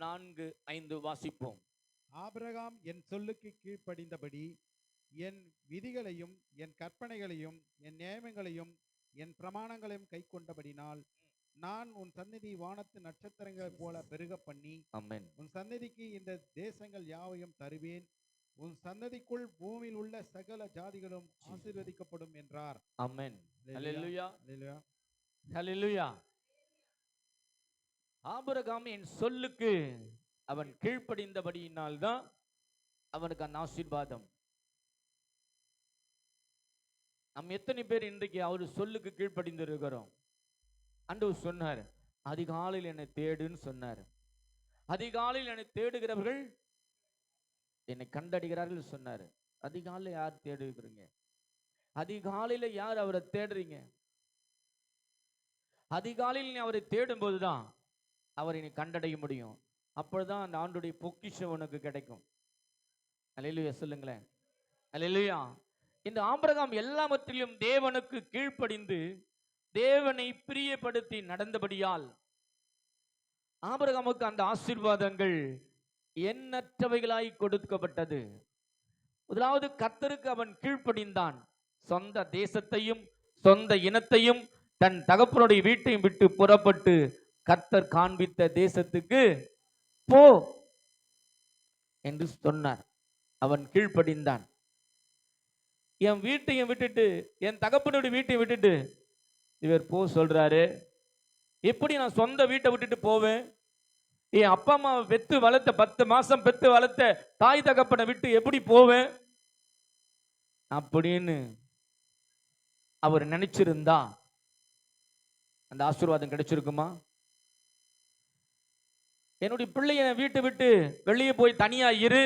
4:5 வாசிப்போம். ஆபிரகாம் என் சொல்லுக்கு கீழ்ப்படிந்தபடி என் விதிகளையும் என் கற்பனைகளையும் என் நியாயங்களையும் என் பிரமாணங்களையும் கைக்கொண்டபடினால் நான் உன் சந்நிதி வானத்து நட்சத்திரங்களைப் போல பெருக பண்ணி ஆமென். உன் சந்நிதிக்கு இந்த தேசங்கள் யாவையும் தருவேன். உன் சந்ததிக்குள் பூமியில் உள்ள சகல ஜாதிகளும் ஆசீர்வதிக்கப்படும் என்றார். ஆமென். அல்லேலூயா. ஹல்லேலூயா. அல்லேலூயா. ஹல்லேலூயா. ஆபிரகாம் என் சொல்லுக்கு அவன் கீழ்ப்படிந்தபடியினால் தான் அவனுக்கு அந்த ஆசீர்வாதம். நம்ம எத்தனை பேர் இன்றைக்கு அவர் சொல்லுக்கு கீழ்ப்படிந்து இருக்கிறோம்? ஆண்டவர் சொன்னார், அதிகாலையில் என்னை தேடுன்னு சொன்னார். அதிகாலையில் என்னை தேடுகிறவர்கள் என்னை கண்டடைகிறார்கள் சொன்னார். அதிகாலையில் யார் தேடுகிறீங்க? அதிகாலையில யார் அவரை தேடுறீங்க? அதிகாலையில் நீ அவரை தேடும் போதுதான் அவரை நீ கண்டடைய முடியும். அப்பொழுதுதான் அந்த ஆண்டுடைய பொக்கிஷம் உனக்கு கிடைக்கும். அல்லேலூயா சொல்லுங்களேன். அல்லேலூயா. இந்த ஆபிரகாம் எல்லாவற்றிலும் தேவனுக்கு கீழ்ப்படிந்து தேவனை பிரியப்படுத்தி நடந்தபடியால் ஆபிரகாமுக்கு அந்த ஆசீர்வாதங்கள் எண்ணற்றவைகளாய் கொடுக்கப்பட்டது. முதலாவது கர்த்தருக்கு அவன் கீழ்ப்படிந்தான். சொந்த தேசத்தையும் சொந்த இனத்தையும் தன் தகப்பனுடைய வீட்டையும் விட்டு புறப்பட்டு கர்த்தர் காண்பித்த தேசத்துக்கு போ என்று சொன்னார். அவன் கீழ்ப்படிந்தான். என் வீட்டையும் விட்டுட்டு என் தகப்பனுடைய வீட்டையும் விட்டுட்டு இவர் போ சொல்றாரு. எப்படி நான் சொந்த வீட்டை விட்டுட்டு போவேன்? என் அப்பா அம்மாவை பெத்து வளர்த்த 10 மாசம் பெத்து வளர்த்த தாய் தகப்பனை விட்டு எப்படி போவேன் அப்படின்னு அவர் நினைச்சிருந்தா அந்த ஆசீர்வாதம் கிடைச்சிருக்குமா? என்னுடைய பிள்ளைய வீட்டை விட்டு வெளியே போய் தனியா இரு,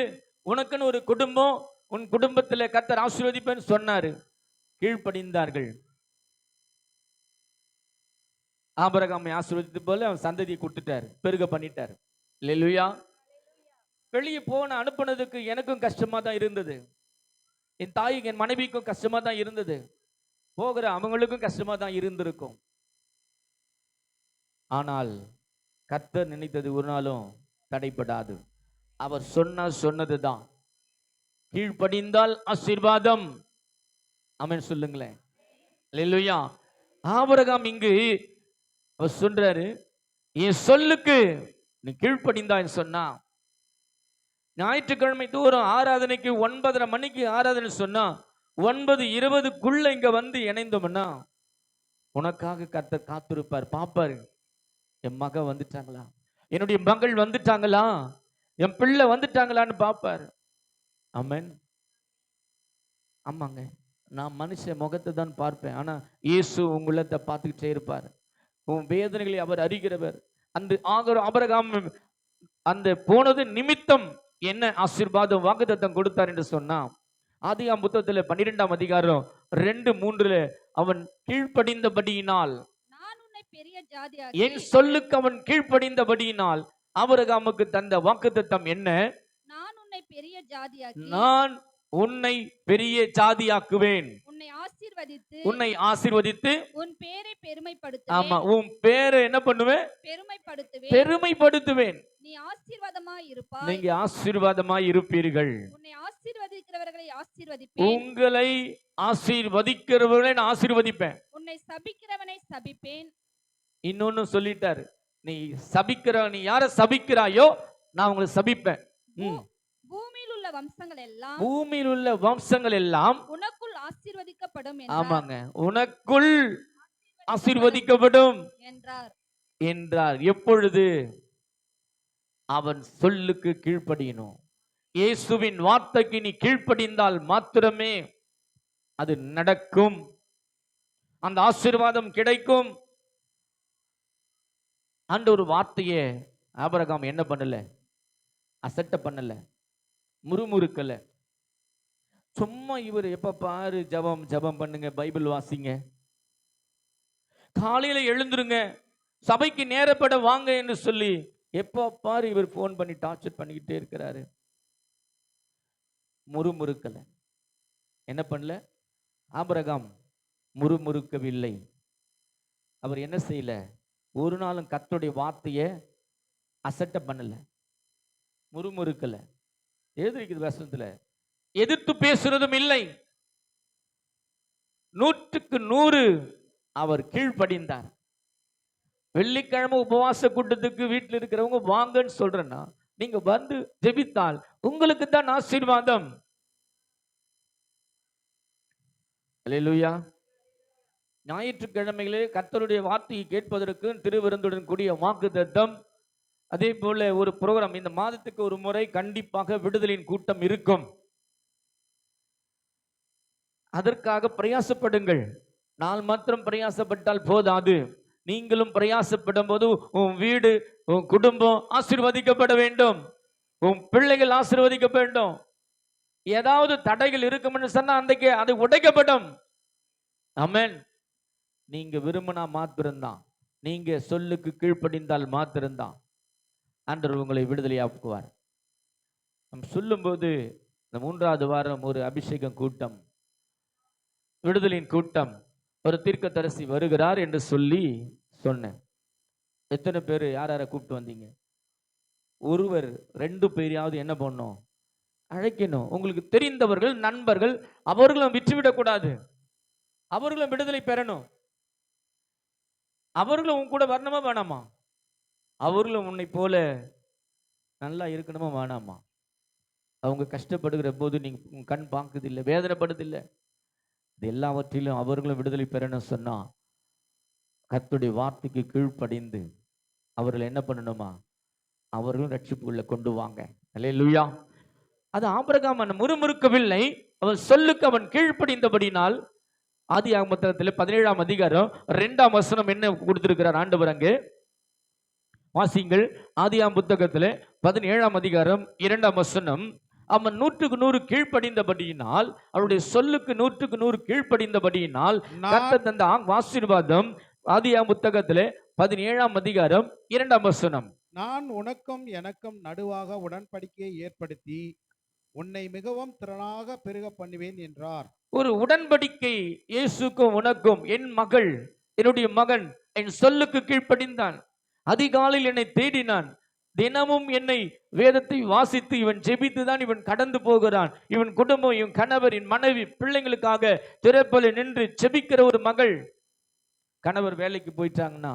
உனக்குன்னு ஒரு குடும்பம், உன் குடும்பத்துல கர்த்தர் ஆசீர்வதிப்பேன்னு சொன்னாரு. கீழ்ப்படிந்தார்கள். ஆபிரகாமை ஆசீர்வதித்து போல அவன் சந்ததியை கொடுத்துட்டார், பெருக பண்ணிட்டார். அல்லேலூயா. வெளியே போன அனுப்புனதுக்கு எனக்கும் கஷ்டமா தான் இருந்தது, என் தாய்க்கு என் மனைவிக்கும் கஷ்டமா தான் இருந்தது, போகிற அவங்களுக்கும் கஷ்டமா தான் இருந்திருக்கும். ஆனால் கர்த்தர் நினைத்தது ஒரு நாளும் தடைப்படாது. அவர் சொன்னதுதான். கீழ்ப்படிந்தால் ஆசீர்வாதம். ஆமென் சொல்லுங்களேன். அல்லேலூயா. ஆபிரகாம் இங்கு அவர் சொல்றாரு, என் சொல்லுக்கு நீ கீழ்ப்படிந்தான்னு சொன்னா, ஞாயிற்றுக்கிழமை தோறும் ஆராதனைக்கு 9:30 மணிக்கு ஆராதனை சொன்னா 9:20 இங்க வந்து இணைந்தோம்னா உனக்காக கர்த்தர் காத்திருப்பார், பாப்பாரு. என் மகன் வந்துட்டாங்களா, என்னுடைய மகள் வந்துட்டாங்களா, என் பிள்ளை வந்துட்டாங்களான்னு பாப்பாரு. ஆமென். ஆமாங்க, நான் மனுஷ முகத்தை தான் பார்ப்பேன், ஆனா இயேசு உங்களத்தை பார்த்துக்கிட்டே இருப்பார். உன் வேதனைகளை அவர் அறிகிறவர். அந்த ஆபிரகாம் அந்த போனது நிமித்தம் என்ன ஆசீர்வாதம் வாக்குத்தத்தம் கொடுத்தார் என்று சொன்னா, ஆதியாகமம் புத்தகத்தில் 12ஆம் அதிகாரம் 2:3 அவன் கீழ்ப்படிந்தபடியினால், என் சொல்லுக்கு அவன் கீழ்ப்படிந்தபடியினால் ஆபிரகாமுக்கு தந்த வாக்குத்தத்தம் என்ன? நான் உன்னை பெரிய ஜாதியாக்குவேன், உன்னை ஆசீர்வதித்து உன் பேரை பெருமைப்படுத்துவேன். ஆமா, உன் பேரை என்ன பண்ணுவேன்? பெருமைப்படுத்துவேன். நீ ஆசீர்வாதமாய் இருப்பாய், நீங்க ஆசீர்வாதமாய் இருப்பீர்கள். உன்னை ஆசீர்வதிக்கிறவர்களை ஆசீர்வதிப்பேன், உங்களை ஆசீர்வதிக்கிறவர்களை நான் ஆசீர்வதிப்பேன். உன்னை சபிக்கிறவனை சபிப்பேன். இன்னொன்னு சொல்லிட்டாரு, நீ சபிக்கிற, நீ யாரை சபிக்கிறாயோ நான் உங்களை சபிப்பேன். பூமியில் உள்ள வம்சங்கள் எல்லாம் உனக்குள் ஆசீர்வதிக்கப்படும். ஆமாங்க, உனக்குள் ஆசீர்வதிக்கப்படும் என்றார். எப்பொழுது? அவன் சொல்லுக்கு கீழ்ப்படியணும். இயேசுவின் வார்த்தைக்கு நீ கீழ்ப்படிந்தால் மாத்திரமே அது நடக்கும், அந்த ஆசீர்வாதம் கிடைக்கும். அந்த ஒரு வார்த்தையை ஆபிரகாம் என்ன பண்ணல? அசட்டை பண்ணல, முறுமுறுக்கல. சும்மா இவர் எப்ப பாரு ஜபம் ஜபம் பண்ணுங்க, பைபிள் வாசிங்க, காலையில எழுந்துருங்க, சபைக்கு நேரப்பட வாங்க என்று சொல்லி எப்ப பாரு இவர் போன் பண்ணி டார்ச்சர் பண்ணிக்கிட்டே இருக்கிறாரு. முறுமுறுக்கல. என்ன பண்ணல? ஆபிரகாம் முறுமுறுக்கவில்லை. அவர் என்ன செய்யல? ஒரு நாளும் கர்த்தருடைய வார்த்தையை அசட்டை பண்ணல. முறுமுறுக்கல. எழுதிருக்குது வசனத்துல. எதிர்த்து பேசுறதும் இல்லை. 100க்கு 100 அவர் கீழ்ப்படிந்தார். வெள்ளிக்கிழமை உபவாச கூட்டத்துக்கு வீட்டில் இருக்கிறவங்க வாங்கன்னு சொல்றேன்னா, நீங்க வந்து ஜெபித்தால் உங்களுக்கு தான் ஆசீர்வாதம். அல்லேலூயா. ஞாயிற்றுக்கிழமைகளே கர்த்தருடைய வார்த்தையை கேட்பதற்கு திருவிருந்துடன் கூடிய வாக்குத்தத்தம், அதே போல ஒரு புரோகிராம், இந்த மாதத்துக்கு ஒரு முறை கண்டிப்பாக விடுதலின் கூட்டம் இருக்கும். அதற்காக பிரயாசப்படுங்கள். நான் மாத்திரம் பிரயாசப்பட்டால் போதாது. நீங்களும் பிரயாசப்படும் போது உன் வீடு, உன் குடும்பம் ஆசீர்வதிக்கப்பட வேண்டும். உன் பிள்ளைகள் ஆசீர்வதிக்க வேண்டும். ஏதாவது தடைகள் இருக்கும்னு சொன்னா அன்றைக்கு அது உடைக்கப்படும். ஆமென். நீங்க விரும்பினா மாத்திரம்தான், நீங்க சொல்லுக்கு கீழ்ப்படிந்தால் மாத்திரம்தான் ஆண்டவர் உங்களை விடுதலையாக்குவார். நம்ம சொல்லும்போது இந்த 3வது வாரம் ஒரு அபிஷேகம் கூட்டம், விடுதலின் கூட்டம், ஒரு தீர்க்கதரிசி வருகிறார் என்று சொல்லி சொன்னேன். எத்தனை பேர் யார் யாரை கூப்பிட்டு வந்தீங்க? ஒருவர் 2 பேரையாவது என்ன பண்ணணும்? அழைக்கணும். உங்களுக்கு தெரிந்தவர்கள், நண்பர்கள், அவர்களும் விட்டுவிடக்கூடாது. அவர்களும் விடுதலை பெறணும். அவர்களும் உன் கூட வரணுமா வேணாமா? அவர்களும் உன்னை போல நல்லா இருக்கணுமா வேணாமா? அவங்க கஷ்டப்படுகிற போது நீங்க உங்க கண் பார்க்குதில்லை, வேதனைப்படுதில்லை. இது எல்லாவற்றிலும் அவர்களும் விடுதலை பெறணும் சொன்னா, கர்த்தருடைய வார்த்தைக்கு கீழ்ப்படிந்து அவர்கள் என்ன பண்ணணுமா? அவர்களும் ரட்சிப்புக்குள்ள கொண்டு வாங்க. அல்லேலூயா. அது ஆபிரகாம் முறுமுறுக்கவில்லை. அவன் சொல்லுக்கு அவன் கீழ்ப்படிந்தபடினால், ஆதியாகம புத்தகத்தில் 17ஆம் அதிகாரம் 2ஆம் வசனம் என்ன கொடுத்திருக்கிறார் ஆண்டவர் அங்கே? வாசிங்கள். ஆதியாகம புத்தகத்தில் 17ஆம் அதிகாரம் 2ஆம் வசனம். அவன் 100க்கு 100 கீழ்ப்படிந்தபடியினால், அவருடைய சொல்லுக்கு 100க்கு 100 கீழ்ப்படிந்தபடியினால் கர்த்தர் தந்த ஆசீர்வாதம். ஆதியாகம புத்தகத்தில் 17ஆம் அதிகாரம் 2ஆம் வசனம். நான் உனக்கும் எனக்கும் நடுவாக உடன்படிக்கையை ஏற்படுத்தி உன்னை மிகவும் திரளாக பெருக பண்ணுவேன் என்றார். ஒரு உடன்படிக்கை இயேசுக்கும் உனக்கும். என் மகள், என்னுடைய மகன் என் சொல்லுக்கு கீழ்ப்படிந்தான். அதிகாலையில் என்னை தேடினான். தினமும் என்னை வேதத்தை வாசித்து இவன் ஜெபித்து தான் இவன் கடந்து போகிறான். இவன் குடும்பம், இவன் கணவர், என் மனைவி, பிள்ளைங்களுக்காக திரைப்பல நின்று ஜெபிக்கிற ஒரு மகள். கணவர் வேலைக்கு போயிட்டாங்கன்னா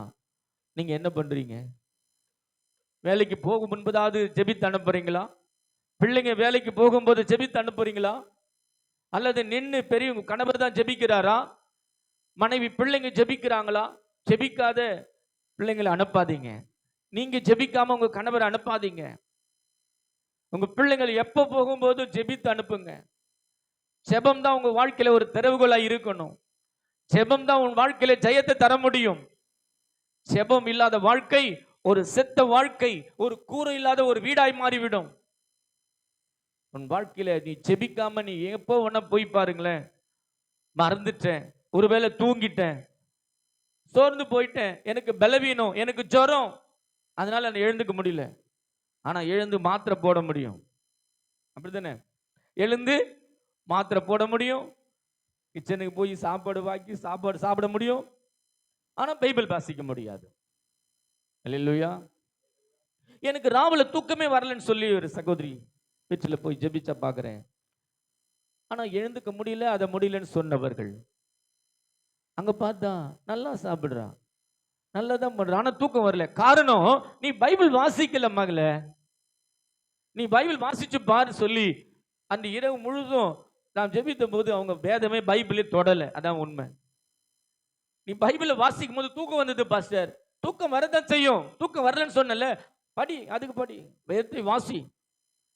நீங்க என்ன பண்றீங்க? வேலைக்கு போகும் முன்பதாவது ஜெபித்து அனுப்புறீங்களா? பிள்ளைங்க வேலைக்கு போகும்போது ஜெபித்து அனுப்புறீங்களா? அல்லது நின்று பெரியவங்க கணவர் தான் ஜெபிக்கிறாரா? மனைவி பிள்ளைங்க ஜெபிக்கிறாங்களா? ஜெபிக்காத பிள்ளைங்களை அனுப்பாதீங்க. நீங்க ஜெபிக்காம உங்க கணவரை அனுப்பாதீங்க. உங்க பிள்ளைங்கள் எப்ப போகும்போது ஜெபித்து அனுப்புங்க. ஜெபம் தான் உங்க வாழ்க்கையில ஒரு திறவுகோலா இருக்கணும். ஜெபம் தான் உன் வாழ்க்கையில ஜெயத்தை தர முடியும். ஜெபம் இல்லாத வாழ்க்கை ஒரு செத்த வாழ்க்கை, ஒரு கூரை இல்லாத ஒரு வீடாய் மாறிவிடும். உன் வாழ்க்கையில நீ ஜெபிக்காம நீ எப்போ வேணா போய் பாருங்களேன். மறந்துட்டேன், ஒருவேளை தூங்கிட்டேன், சோர்ந்து போயிட்டேன், எனக்கு பலவீனம், எனக்கு ஜுரம், அதனால நான் எழுந்துக்க முடியல. ஆனா எழுந்து மாத்திரை போட முடியும். அப்படித்தானே? எழுந்து மாத்திரை போட முடியும். கிச்சனுக்கு போய் சாப்பாடு வாங்கி சாப்பாடு சாப்பிட முடியும். ஆனா பைபிள் வாசிக்க முடியாது. அல்லேலூயா. எனக்கு ராவுல தூக்கமே வரலன்னு சொல்லி ஒரு சகோதரி வீட்டில் போய் ஜெபிச்சா பார்க்குறேன். ஆனா எழுந்துக்க முடியல, அதை முடியலன்னு சொன்னவர்கள் அங்க பார்த்தா நல்லா சாப்பிடுறா, நல்லதான் பண்றா, ஆனா தூக்கம் வரல. காரணம், நீ பைபிள் வாசிக்கல மகளே. நீ பைபிள் வாசிச்சு பாரு சொல்லி அந்த இரவு முழுதும் நான் ஜெபித்த போது அவங்க வேதமே பைபிளே தொடல. அதான் உண்மை. நீ பைபிளை வாசிக்கும் போது தூக்கம் வந்தது பாஸ்டர். தூக்கம் வரதான் செய்யும். தூக்கம் வரலன்னு சொன்னல, படி, அதுக்கு படி, வேதத்தை வாசி,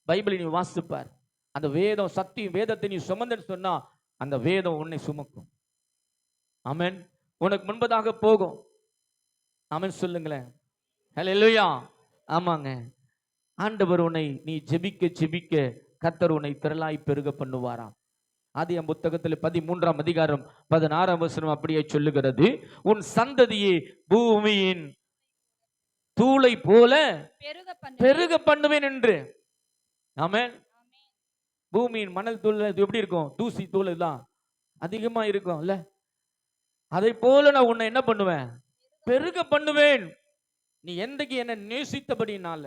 பைபிளை நீ வாசிப்பார். அந்த வேதம் சத்தியம், வேதத்தை நீ சுமந்தன்னு சொன்னா அந்த வேதம் உன்னை சுமக்கும். ஆமென். உனக்கு முன்பதாக போகும். ஆமென் சொல்லுங்களேன். ஹல்லேலூயா. ஆமாங்க. ஆண்டவர் உன்னை நீ ஜெபிக்க ஜெபிக்க கர்த்தர் உன்னை திரளாய் பெருக பண்ணுவாராம். ஆதியாகம புத்தகத்தில் 13ஆம் அதிகாரம் 16ஆம் வசனம் அப்படியே சொல்லுகிறது, உன் சந்ததியை பூமியின் தூளை போல பெருக பண்ணுவேன் என்று. ஆமென். பூமியின் மணல் தூள் எப்படி இருக்கும்? தூசி தூள் எல்லாம் அதிகமா இருக்கும் இல்ல? அதை போல நான் உன்னை என்ன பண்ணுவேன்? பெருக பண்ணுவேன். நீ எந்தக்கு என்ன நேசித்தபடினால,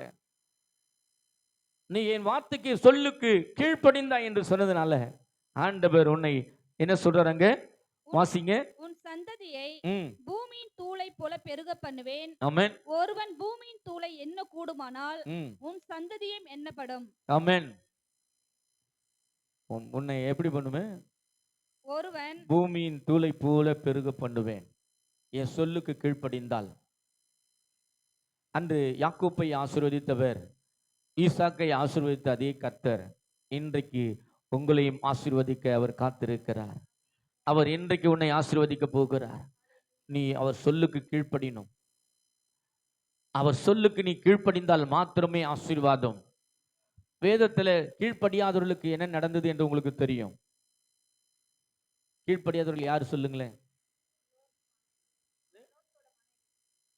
நீ என் வார்த்தைக்கு சொல்லுக்கு கீழ்ப்படிந்தாய் என்று சொன்னதுனால ஆண்டவர் உன்னை என்ன சொல்றாங்க உன் வாசிங்க. உன் சந்ததியை ம். பூமியின் தூளை போல பெருக பண்ணுவேன். ஆமென். ஒருவன் பூமியின் தூளை எண்ண கூடுமானால் ம். உன் சந்ததியும் எண்ணப்படும். ஆமென். உன்னை எப்படி பண்ணுவேன்? ஒருவன் பூமியின் தூளை போல பெருக பண்ணுவேன் என் சொல்லுக்கு கீழ்ப்படிந்தால். அன்று யாக்கோப்பை ஆசீர்வதித்தவர், ஈசாக்கை ஆசீர்வதித்த அதே கர்த்தர் இன்றைக்கு உங்களையும் ஆசீர்வதிக்க அவர் காத்திருக்கிறார். அவர் இன்றைக்கு உன்னை ஆசீர்வதிக்க போகிறார். நீ அவர் சொல்லுக்கு கீழ்ப்படினும். அவர் சொல்லுக்கு நீ கீழ்ப்படிந்தால் மாத்திரமே ஆசீர்வாதம். வேதத்துல கீழ்ப்படியாதவர்களுக்கு என்ன நடந்தது என்று உங்களுக்கு தெரியும். கீழ்ப்படியாதவர்கள் யாரு சொல்லுங்களேன்?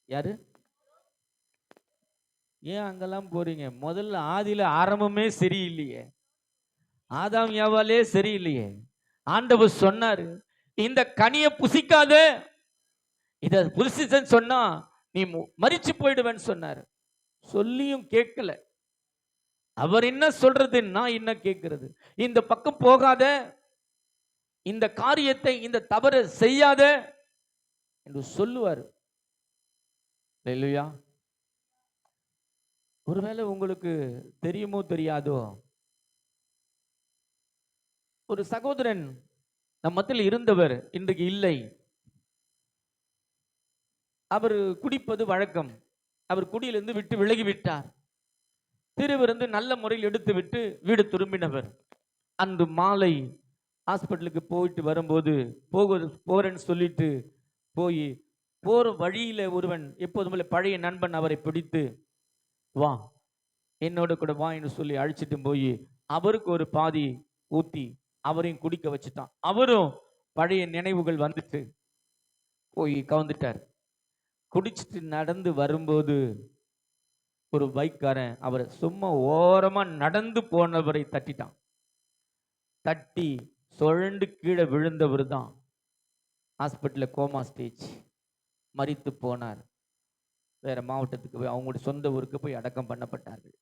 யாரு? ஏன் அங்கெல்லாம் போறீங்க? முதல்ல ஆதியில ஆரம்பமே சரியில்லையே, ஆதாம் ஏவாளே சரியில்லையே. ஆண்டவர் சொன்னாரு, இந்த கனியை புசிக்காத, இத புசிச்சன்னு சொன்னா நீ மரிச்சு போயிடுவேன்னு சொன்னாரு. சொல்லியும் கேட்கல. அவர் என்ன சொல்றது, நான் என்ன கேட்கிறது? இந்த பக்கம் போகாத, இந்த காரியத்தை, இந்த தவறை செய்யாத என்று சொல்லுவார். அல்லேலூயா. ஒருவேளை உங்களுக்கு தெரியுமோ தெரியாதோ, ஒரு சகோதரன் நம் மத்தியில் இருந்தவர் இன்றைக்கு இல்லை. அவர் குடிப்பது வழக்கம். அவர் குடியிலிருந்து விட்டு விலகி விட்டார். திருவிருந்து நல்ல முறையில் எடுத்து விட்டு வீடு திரும்பினவர். அன்று மாலை ஹாஸ்பிட்டலுக்கு போயிட்டு வரும்போது போறேன்னு சொல்லிட்டு போய் போற வழியில ஒருவன், எப்போதும் போல பழைய நண்பன், அவரை பிடித்து வா என்னோட கூட வா என்று சொல்லி அழைச்சிட்டு போய் அவருக்கு ஒரு பாதி ஊத்தி அவரையும் குடிக்க வச்சுட்டான். அவரும் பழைய நினைவுகள் வந்துட்டு போய் கவுந்துட்டார். குடிச்சிட்டு நடந்து வரும்போது ஒரு பைக்காரன் அவரை சும்மா ஓரமா நடந்து போனவரை தட்டிட்டான். தட்டி சுழண்டு கீழே விழுந்தவர் தான் ஹாஸ்பிட்டலில் கோமா ஸ்டேஜ், மரித்து போனார். வேற மாவட்டத்துக்கு போய் அவங்களுடைய சொந்த ஊருக்கு போய் அடக்கம் பண்ணப்பட்டார்கள்.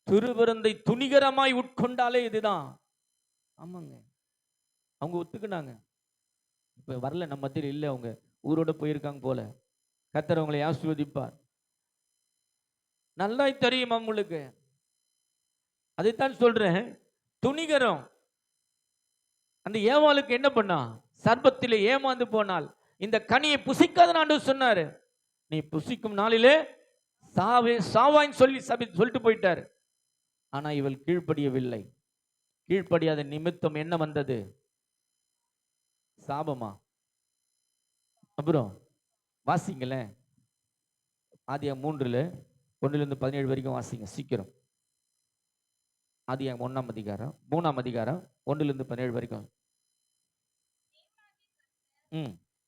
திருவிருந்தை துணிகரமாய் உட்கொண்டாலே இதுதான். ஆமாங்க, அவங்க ஒத்துக்கினாங்க. இப்ப வரல, நம்ம மத்தியில் இல்லை, அவங்க ஊரோட போயிருக்காங்க போல. கர்த்தர் அவங்களை ஆசீர்வதிப்பார். நல்லா தெரியும் அவங்களுக்கு. அதைத்தான் சொல்றேன், துணிகரம். அந்த ஏவாளுக்கு என்ன பண்ணா? சர்ப்பத்திலே ஏமாந்து போனால். இந்த கனியை புசிக்காத ஆண்டவர் சொன்னாரு, நீ புசிக்கும் நாளிலே சாவாயின்னு சொல்லி சொல்லிட்டு போயிட்டாரு. ஆனா இவள் கீழ்ப்படியவில்லை. கீழ்ப்படியாத நிமித்தம் என்ன வந்தது? சாபமா? அப்புறம் வாசிங்களேன், ஆதியாகமம் 3 1 17 வரைக்கும் வாசிங்க சீக்கிரம். ஆதியாகமம் 1 அதிகாரம் 3 அதிகாரம் 1 17 வரைக்கும்.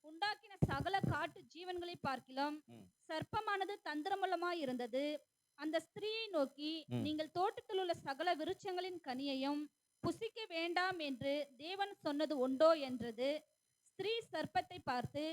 உண்டாக்கின சகல காட்டு ஜீவன்களை பார்க்கிலும் சர்ப்பமானது தந்திரமுள்ளமாய் இருந்தது. அந்த ஸ்திரீயை நோக்கி, நீங்கள் தோட்டத்தில் உள்ள சகல விருட்சங்களின் கனியையும் புசிக்க வேண்டாம் என்று தேவன் சொன்னது உண்டோ என்றது. ஸ்திரீ சர்ப்பத்தை பார்த்து,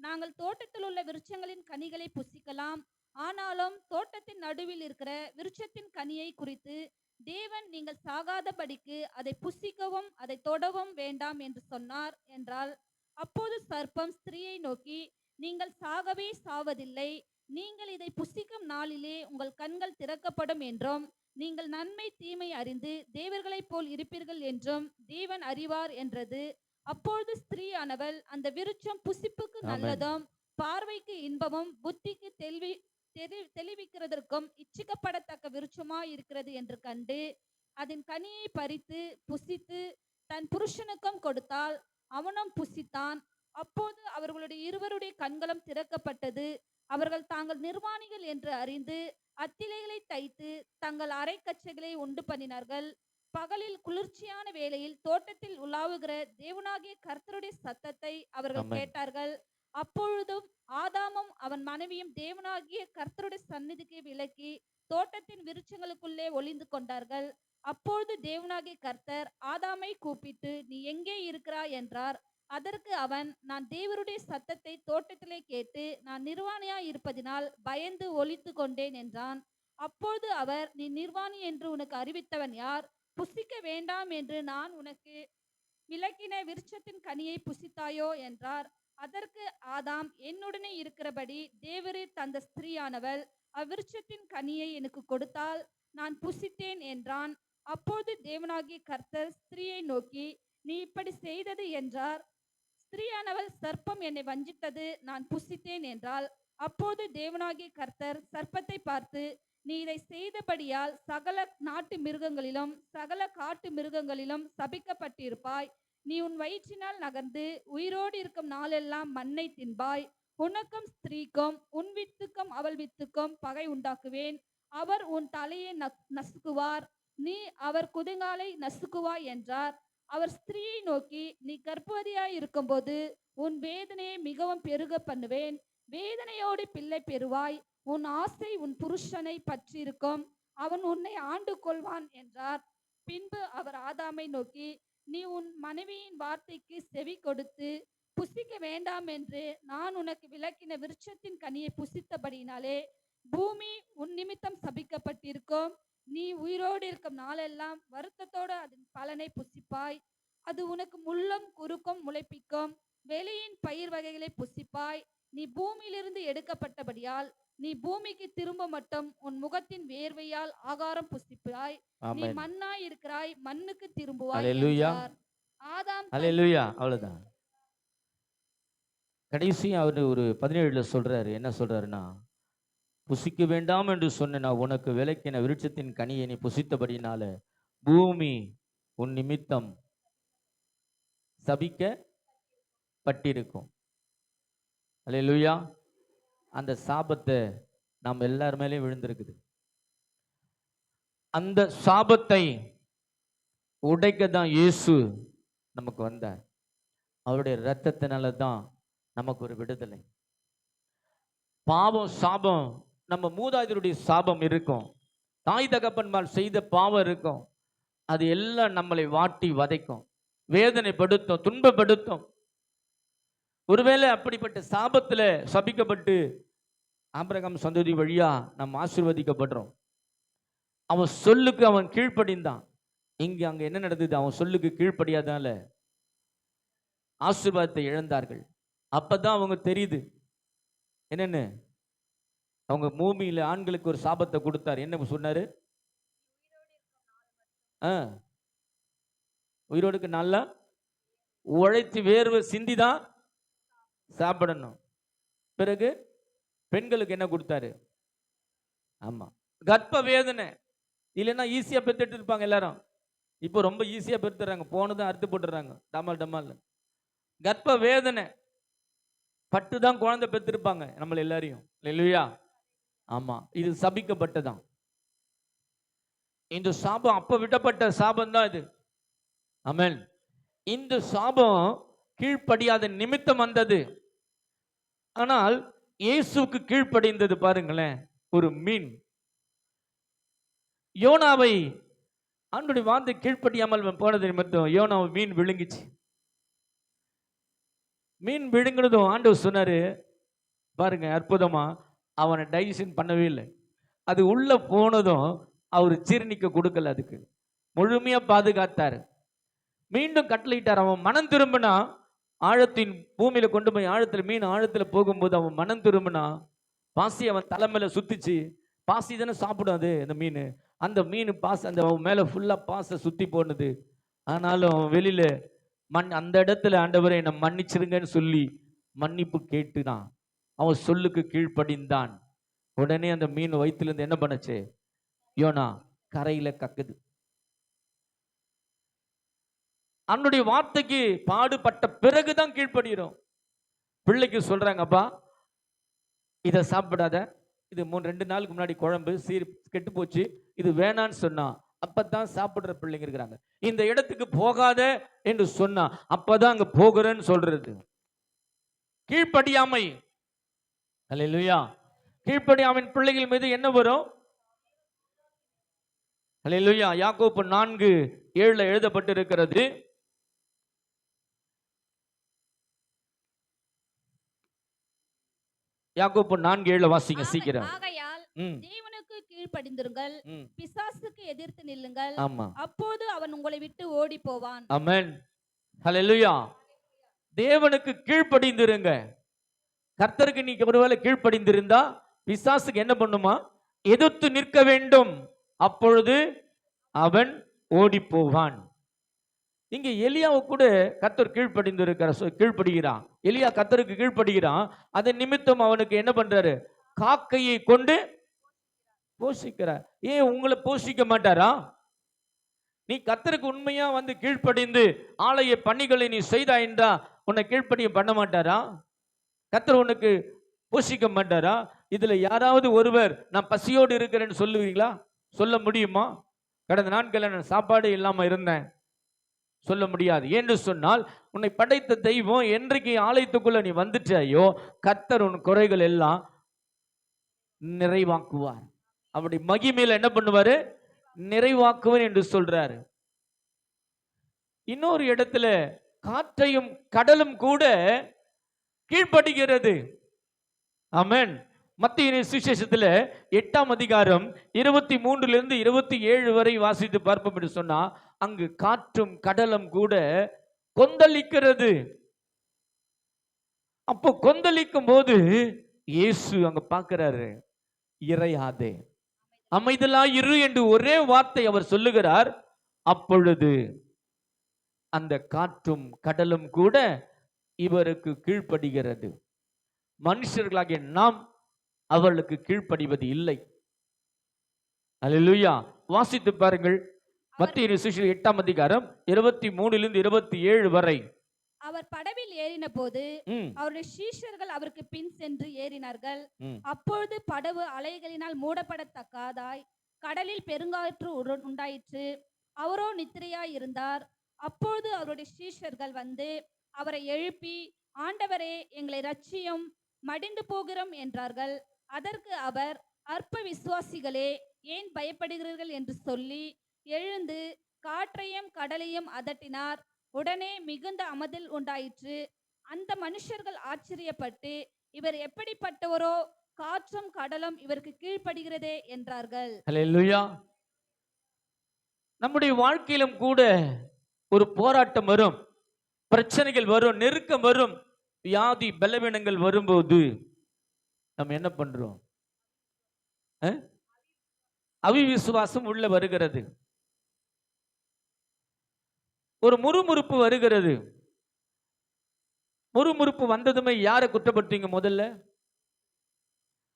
நாங்கள் தோட்டத்தில் உள்ள விருட்சங்களின் கனிகளை புசிக்கலாம், ஆனாலும் தோட்டத்தின் நடுவில் இருக்கிற விருட்சத்தின் கனியை குறித்து தேவன் நீங்கள் சாகாதபடிக்கு அதை புசிக்கவும் அதை தொடவும் வேண்டாம் என்று சொன்னார் என்றால். அப்போது சர்ப்பம் ஸ்திரீயை நோக்கி, நீங்கள் சாகவே சாவதில்லை, நீங்கள் இதை புசிக்கும் நாளிலே உங்கள் கண்கள் திறக்கப்படும் என்றும் நீங்கள் நன்மை தீமை அறிந்து தேவர்களைப் போல் இருப்பீர்கள் என்றும் தேவன் அறிவார் என்றது. அப்பொழுது ஸ்திரீயானவள், அந்த விருட்சம் புசிப்புக்கு நல்லதும் பார்வைக்கு இன்பமும் புத்திக்கு தெளிவிக்கிறதற்கும் இச்சிக்கப்படத்தக்க விருட்சமாய் இருக்கிறது என்று கண்டு அதன் கனியை பறித்து புசித்து தன் புருஷனுக்கும் கொடுத்தாள். அவனும் புசித்தான். அப்போது அவர்களுடைய இருவருடைய கண்களும் திறக்கப்பட்டது. அவர்கள் தாங்கள் நிர்வாணிகள் என்று அறிந்து அத்திலைகளை தைத்து தங்கள் அரைக்கச்சைகளை உண்டு பண்ணினார்கள். பகலில் குளிர்ச்சியான வேளையில் தோட்டத்தில் உலாவுகிற தேவனாகிய கர்த்தருடைய சத்தத்தை அவர்கள் கேட்டார்கள். அப்பொழுதும் ஆதாமும் அவன் மனைவியும் தேவனாகிய கர்த்தருடைய சந்நிதிக்கு விலக்கி தோட்டத்தின் விருட்சங்களுக்குள்ளே ஒளிந்து கொண்டார்கள். அப்பொழுது தேவனாகிய கர்த்தர் ஆதாமை கூப்பிட்டு, நீ எங்கே இருக்கிறாய் என்றார். அதற்கு அவன், நான் தேவருடைய சத்தத்தை தோட்டத்திலே கேட்டு நான் நிர்வாணியாய் இருப்பதினால் பயந்து ஒளித்து கொண்டேன் என்றான். அப்பொழுது அவர், நீ நிர்வாணி என்று உனக்கு அறிவித்தவன் யார்? புசிக்க வேண்டாம் என்று நான் உனக்கு விலக்கின விருட்சத்தின் கனியை புசித்தாயோ என்றார். அதற்கு ஆதாம், என்னுடனே இருக்கிறபடி தேவரீர் தந்த ஸ்திரீயானவள் அவ்விருட்சத்தின் கனியை எனக்கு கொடுத்தால் நான் புசித்தேன் என்றான். அப்பொழுது தேவனாகிய கர்த்தர் ஸ்திரீயை நோக்கி, நீ இப்படி செய்தது என்றார். ஸ்திரீயானவள், சர்ப்பம் என்னை வஞ்சித்தது, நான் புசித்தேன் என்றாள். அப்போது தேவனாகிய கர்த்தர் சர்ப்பத்தை பார்த்து, நீ இதை செய்தபடியால் சகல நாட்டு மிருகங்களிலும் சகல காட்டு மிருகங்களிலும் சபிக்கப்பட்டிருப்பாய். நீ உன் வயிற்றினால் நகர்ந்து உயிரோடு இருக்கும் நாளெல்லாம் மண்ணை தின்பாய். உனக்கும் ஸ்திரீக்கும் உன் வித்துக்கும் அவள் வித்துக்கும் பகை உண்டாக்குவேன். அவர் உன் தலையை நசுக்குவார், நீ அவர் குதிங்காலை நசுக்குவாய் என்றார். அவர் ஸ்திரீயை நோக்கி, நீ கர்ப்பவதியாய் இருக்கும்போது உன் வேதனையை மிகவும் பெருக பண்ணுவேன். வேதனையோடு பிள்ளை பெறுவாய். உன் ஆசை உன் புருஷனை பற்றியிருக்கும், அவன் உன்னை ஆண்டு கொள்வான் என்றார். பின்பு அவர் ஆதாமை நோக்கி, நீ உன் மனைவியின் வார்த்தைக்கு செவி கொடுத்து புசிக்க வேண்டாம் என்று நான் உனக்கு விலக்கின விருட்சத்தின் கனியை புசித்தபடினாலே பூமி உன் நிமித்தம் சபிக்கப்பட்டிருக்கும். நீ உயிரோடு இருக்கும் நாளெல்லாம் வருத்தத்தோடு அதன் பலனை புசிப்பாய். அது உனக்கு முள்ளும் குறுக்கும் முளைப்பிக்கும். வெளியின் பயிர் வகைகளை புசிப்பாய். நீ பூமியிலிருந்து எடுக்கப்பட்டபடியால் நீ பூமிக்கு திரும்ப மட்டும் உன் முகத்தின் வேர்வையால் ஆகாரம் புசிப்பாய். நீ ஆமென். மண்ணாய் இருக்கிறாய், மண்ணுக்கு திரும்புவாய் அல்லேலூயா. என்றார். ஆதாம் அல்லேலூயா. அவ்வளவுதான். கடைசி அவர் ஒரு 17ல சொல்றாரு. என்ன சொல்றாருன்னா, புசிக்க வேண்டாம் என்று சொன்ன நான் உனக்கு விலக்கின விருட்சத்தின் கனியை நீ புசித்தபடினால பூமி உன் நிமித்தம் சபிக்கப்பட்டிருக்கும். அல்லேலூயா. அந்த சாபத்தை நாம் எல்லார் மேலேயும் விழுந்திருக்குது. அந்த சாபத்தை உடைக்க தான் இயேசு நமக்கு வந்தார். அவருடைய இரத்தத்தினால தான் நமக்கு ஒரு விடுதலை. பாவம் சாபம், நம்ம மூதாதையருடைய சாபம் இருக்கும், தாய் தகப்பன்மார் செய்த பாவம் இருக்கும். அது எல்லாம் நம்மளை வாட்டி வதைக்கும், வேதனைப்படுத்தும், துன்பப்படுத்தும். ஒருவேளை அப்படிப்பட்ட சாபத்துல சபிக்கப்பட்டு ஆபிரகாம் சந்ததி வழியா நம்ம ஆசீர்வதிக்கப்படுறோம். அவன் சொல்லுக்கு அவன் கீழ்ப்படிந்தான். இங்க அங்க என்ன நடந்தது? அவன் சொல்லுக்கு கீழ்ப்படியாதனால ஆசீர்வாதத்தை இழந்தார்கள். அப்பதான் அவங்க தெரியுது என்னன்னு. அவங்க பூமியில ஆண்களுக்கு ஒரு சாபத்தை கொடுத்தார். என்ன சொன்னாரு? உயிரோடுக்கு நல்லா உழைத்து வேர்வை சிந்திதான் சாப்பிடணும். பிறகு பெண்களுக்கு என்ன கொடுத்தாரு? ஆமா, கர்ப்ப வேதனை. இல்லைன்னா ஈஸியா பெற்றுட்டு இருப்பாங்க எல்லாரும். இப்போ ரொம்ப ஈஸியா பெற்றுறாங்க, போனதும் அறுத்து போட்டுறாங்க டமால் டமால். கர்ப்ப வேதனை பட்டு தான் குழந்தை பெற்றிருப்பாங்க நம்மள எல்லாரையும். இல்லையா? ஆமா, இது சபிக்கப்பட்டதான். இந்த சாபம் அப்ப விடப்பட்ட சாபம் தான் இது. ஆமென். இந்த சாபம் கீழ்ப்படியாத நிமித்தம் வந்தது. ஆனால் இயேசுவுக்கு கீழ்ப்படிந்தது. பாருங்களேன், ஒரு மீன் யோனாவை ஆண்டுடைய வார்த்தை கீழ்ப்படியாமல் போனது நிமித்தம் யோனாவை மீன் விழுங்கிச்சு. மீன் விழுங்கினதும் ஆண்டவர் சொன்னாரு பாருங்க, அற்புதமா, அவனை டைஜஷன் பண்ணவே இல்லை. அது உள்ள போனதும் அவர் ஜீரணிக்க கொடுக்கல, அதுக்கு முழுமையா பாதுகாத்தார். மீண்டும் கட்டளையிட்டார். அவன் மனம் திரும்பினா, ஆழத்தின் பூமியில கொண்டு போய் ஆழத்துல மீன் ஆழத்துல போகும்போது அவன் மனம் திரும்பினா, பாசி அவன் தலைமையில சுத்திச்சு. பாசி தானே சாப்பிடும் அது, அந்த மீன். அந்த மீன் பாச அந்த மேல ஃபுல்லா பாச சுத்தி போனது. ஆனாலும் வெளியில அந்த இடத்துல ஆண்டவரை என்னை மன்னிச்சிருங்கன்னு சொல்லி மன்னிப்பு கேட்டுதான் அவன் சொல்லுக்கு கீழ்ப்படிந்தான். உடனே அந்த மீன் வயிற்றுல இருந்து என்ன பண்ணுச்சு? யோனா கரையில கக்குது. அவனுடைய வார்த்தைக்கு பாடுபட்ட பிறகுதான் கீழ்ப்படுகிறோம். பிள்ளைக்கு சொல்றாங்க, அப்பா இதை சாப்பிடாத, இது 2 நாளுக்கு முன்னாடி குழம்பு கெட்டு போச்சு, இது வேணான்னு சொன்னா அப்பதான் சாப்பிடுற பிள்ளைங்க இருக்கிறாங்க. இந்த இடத்துக்கு போகாத என்று சொன்னா அப்பதான் அங்க போகிறேன்னு சொல்றது கீழ்ப்படியாமை. அல்லேலூயா. கீழ்ப்படியாமையின் பிள்ளைகள் மீது என்ன வரும்? அல்லேலூயா. யாக்கோபு 4:7 எழுதப்பட்டிருக்கிறது. யாக்கோபு 4:7 வாசிங்க சீக்கிரம். ஆகையால் தேவனுக்கு கீழ்ப்படிந்திருங்கள். ம். பிசாசுக்கு எதிர்த்து நில்லுங்கள். ஆமா. அப்போது அவன் உங்களை விட்டு ஓடி போவான். ஆமென். ஹல்லேலூயா. தேவனுக்கு கீழ்ப்படிந்திருங்க. கர்த்தருக்கு நீங்க ஒருவேளை கீழ்ப்படிந்திருந்தா பிசாசுக்கு என்ன பண்ணுமா? எதிர்த்து நிற்க வேண்டும். அப்பொழுது அவன் ஓடி போவான். இங்க எலியாவு கூட கர்த்தர் கீழ்ப்படுகிறான். எலியா கர்த்தருக்கு கீழ்ப்படுகிறான். அதன் நிமித்தம் அவனுக்கு என்ன பண்றாரு? காக்கையை கொண்டு போஷிக்கிறார். ஏன் உங்களை போஷிக்க மாட்டாரா? நீ கர்த்தருக்கு உண்மையா வந்து கீழ்ப்படிந்து ஆலய பணிகளை நீ செய்தாயின்றா உன்னை கீழ்ப்படிய பண்ண மாட்டாரா? கர்த்தர் உனக்கு போஷிக்க மாட்டாரா? இதுல யாராவது ஒருவர் நான் பசியோடு இருக்கிறேன்னு சொல்லுவீங்களா? சொல்ல முடியுமா? கடந்த நாட்களில் நான் சாப்பாடு இல்லாம இருந்தேன் சொல்ல முடியாது. என்று சொன்னால் உன்னை படைத்த தெய்வம் என்றைக்கு ஆலயத்துக்குள்ள நீ வந்துட்டாயோ கர்த்தர் உன் குறைகள் எல்லாம் நிறைவாக்குவார். அப்படி மகிமையில என்ன பண்ணுவாரு? நிறைவாக்குவர் என்று சொல்றாரு. இன்னொரு இடத்துல காற்றையும் கடலும் கூட கீழ்ப்படுகிறது. ஆமென். மத்திய சுவிசேஷத்துல 8ஆம் அதிகாரம் 23 27 வரை வாசித்து பார்ப்போம் என்று சொன்னா அங்கு காற்றும் கடலும் கூட கொந்தளிக்கிறது. அப்போ கொந்தளிக்கும் போது இயேசு அங்க பார்க்கிறாரு, இறையாதே அமைதலாயிரு என்று ஒரே வார்த்தை அவர் சொல்லுகிறார். அப்பொழுது அந்த காற்றும் கடலும் கூட இவருக்கு கீழ்ப்படுகிறது. மனுஷர்களாகிய நாம் அவர்களுக்கு கீழ்ப்படிவது இல்லை. அல்லேலூயா. வாசித்து பாருங்கள் மத்திய சுவிசேஷம் 8ஆம் அதிகாரம் 23 27 வரை. அவர் படவில் ஏறின போது அவருடைய சீஷர்கள் அவருக்கு பின் சென்று ஏறினார்கள். அப்பொழுது படவு அலைகளினால் மூடப்படத்தக்கதாய் கடலில் பெருங்காற்று உண்டாயிற்று. அவரோ நித்திரையாய் இருந்தார். அப்பொழுது அவருடைய சீஷர்கள் வந்து அவரை எழுப்பி, ஆண்டவரே, எங்களை ரட்சியும், மடிந்து போகிறோம் என்றார்கள். அதற்கு அவர், அற்ப விசுவாசிகளே, ஏன் பயப்படுகிறீர்கள் என்று சொல்லி எழுந்து காற்றையும் கடலையும் அதட்டினார். உடனே மிகுந்த அமதல் உண்டாயிற்று. அந்த மனுஷர்கள் ஆச்சரியப்பட்டு, இவர் எப்படிப்பட்டவரோ, காற்றும் கடலும் இவருக்கு கீழ்ப்படுகிறதே என்றார்கள். அல்லேலூயா. நம்முடைய வாழ்க்கையிலும் கூட ஒரு போராட்டம் வரும், பிரச்சனைகள் வரும், நெருக்கம் வரும், வியாதி பலவீனங்கள் வரும்போது நம்ம என்ன பண்றோம்? அவிவிசுவாசம் உள்ள வருகிறது. ஒரு முறுமுறுப்பு வருகிறது. முறுமுறுப்பு வந்ததுமே யாரை குற்றப்படுத்தீங்க? முதல்ல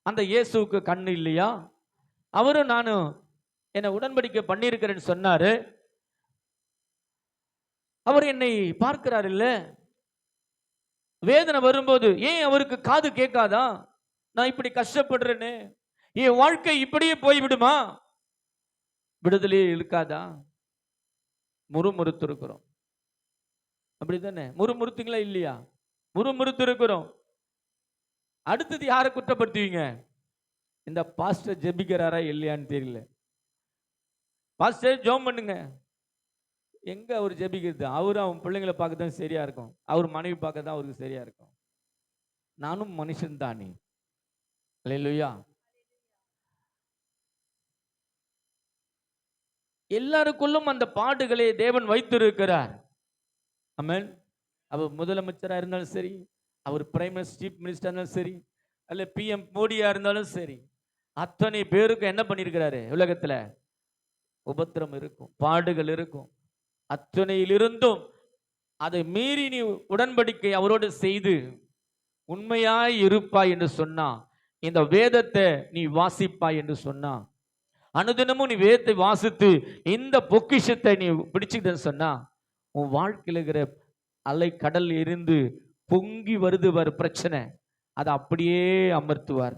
அந்த இயேசுவுக்கு கண்ணு இல்லையா? அவரும் நானும் என்னை உடன்படிக்கை பண்ணியிருக்கிறேன்னு சொன்னாரு. அவர் என்னை பார்க்கிறார் இல்ல? வேதனை வரும்போது ஏன் அவருக்கு காது கேட்காதா? நான் இப்படி கஷ்டப்படுறேன்னு, என் வாழ்க்கை இப்படியே போய்விடுமா? விடுதலையே இருக்காதா? முறுமுறுத்து இருக்கிறோம். அப்படித்தானே? முறுமுறுத்தீங்களா இல்லையா? முறுமுறுத்து இருக்கிறோம். அடுத்தது யாரை குற்றப்படுத்துவீங்க? இந்த பாஸ்டர் ஜெபிக்கிறாரா இல்லையான்னு தெரியல. பாஸ்டர் ஜெபம் பண்ணுங்க. எங்க அவர் ஜெபிக்கிறது? அவரும் அவன் பிள்ளைங்களை பார்க்க தான் சரியா இருக்கும், அவர் மனைவி பார்க்க தான் அவருக்கு சரியா இருக்கும். நானும் மனுஷன் தானே. அல்லேலூயா. எல்லாருக்குள்ளும் அந்த பாடுகளை தேவன் வைத்திருக்கிறார். ஆமென். அவர் முதலமைச்சரா இருந்தாலும் சரி, அவர் பிரைம் மினிஸ்டர், சீஃப் மினிஸ்டர் இருந்தாலும் சரி, அல்ல PM மோடியா இருந்தாலும் சரி, அத்தனை பேருக்கும் என்ன பண்ணியிருக்கிறாரு? உலகத்துல உபத்திரம் இருக்கும், பாடுகள் இருக்கும். அத்தனையிலிருந்தும் அதை மீறி நீ உடன்படிக்கை அவரோடு செய்து உண்மையாய் இருப்பாய் என்று சொன்னா, இந்த வேதத்தை நீ வாசிப்பாய் என்று சொன்னா, அனுதினமும் நீ வேதத்தை வாசித்து இந்த பொக்கிஷத்தை நீ பிடிச்சுக்கிட்டேன்னு சொன்னா, உன் வாழ்க்கையில் இருக்கிற அலை கடல் இருந்து பொங்கி வருது வர பிரச்சனை, அதை அப்படியே அமர்த்துவார்.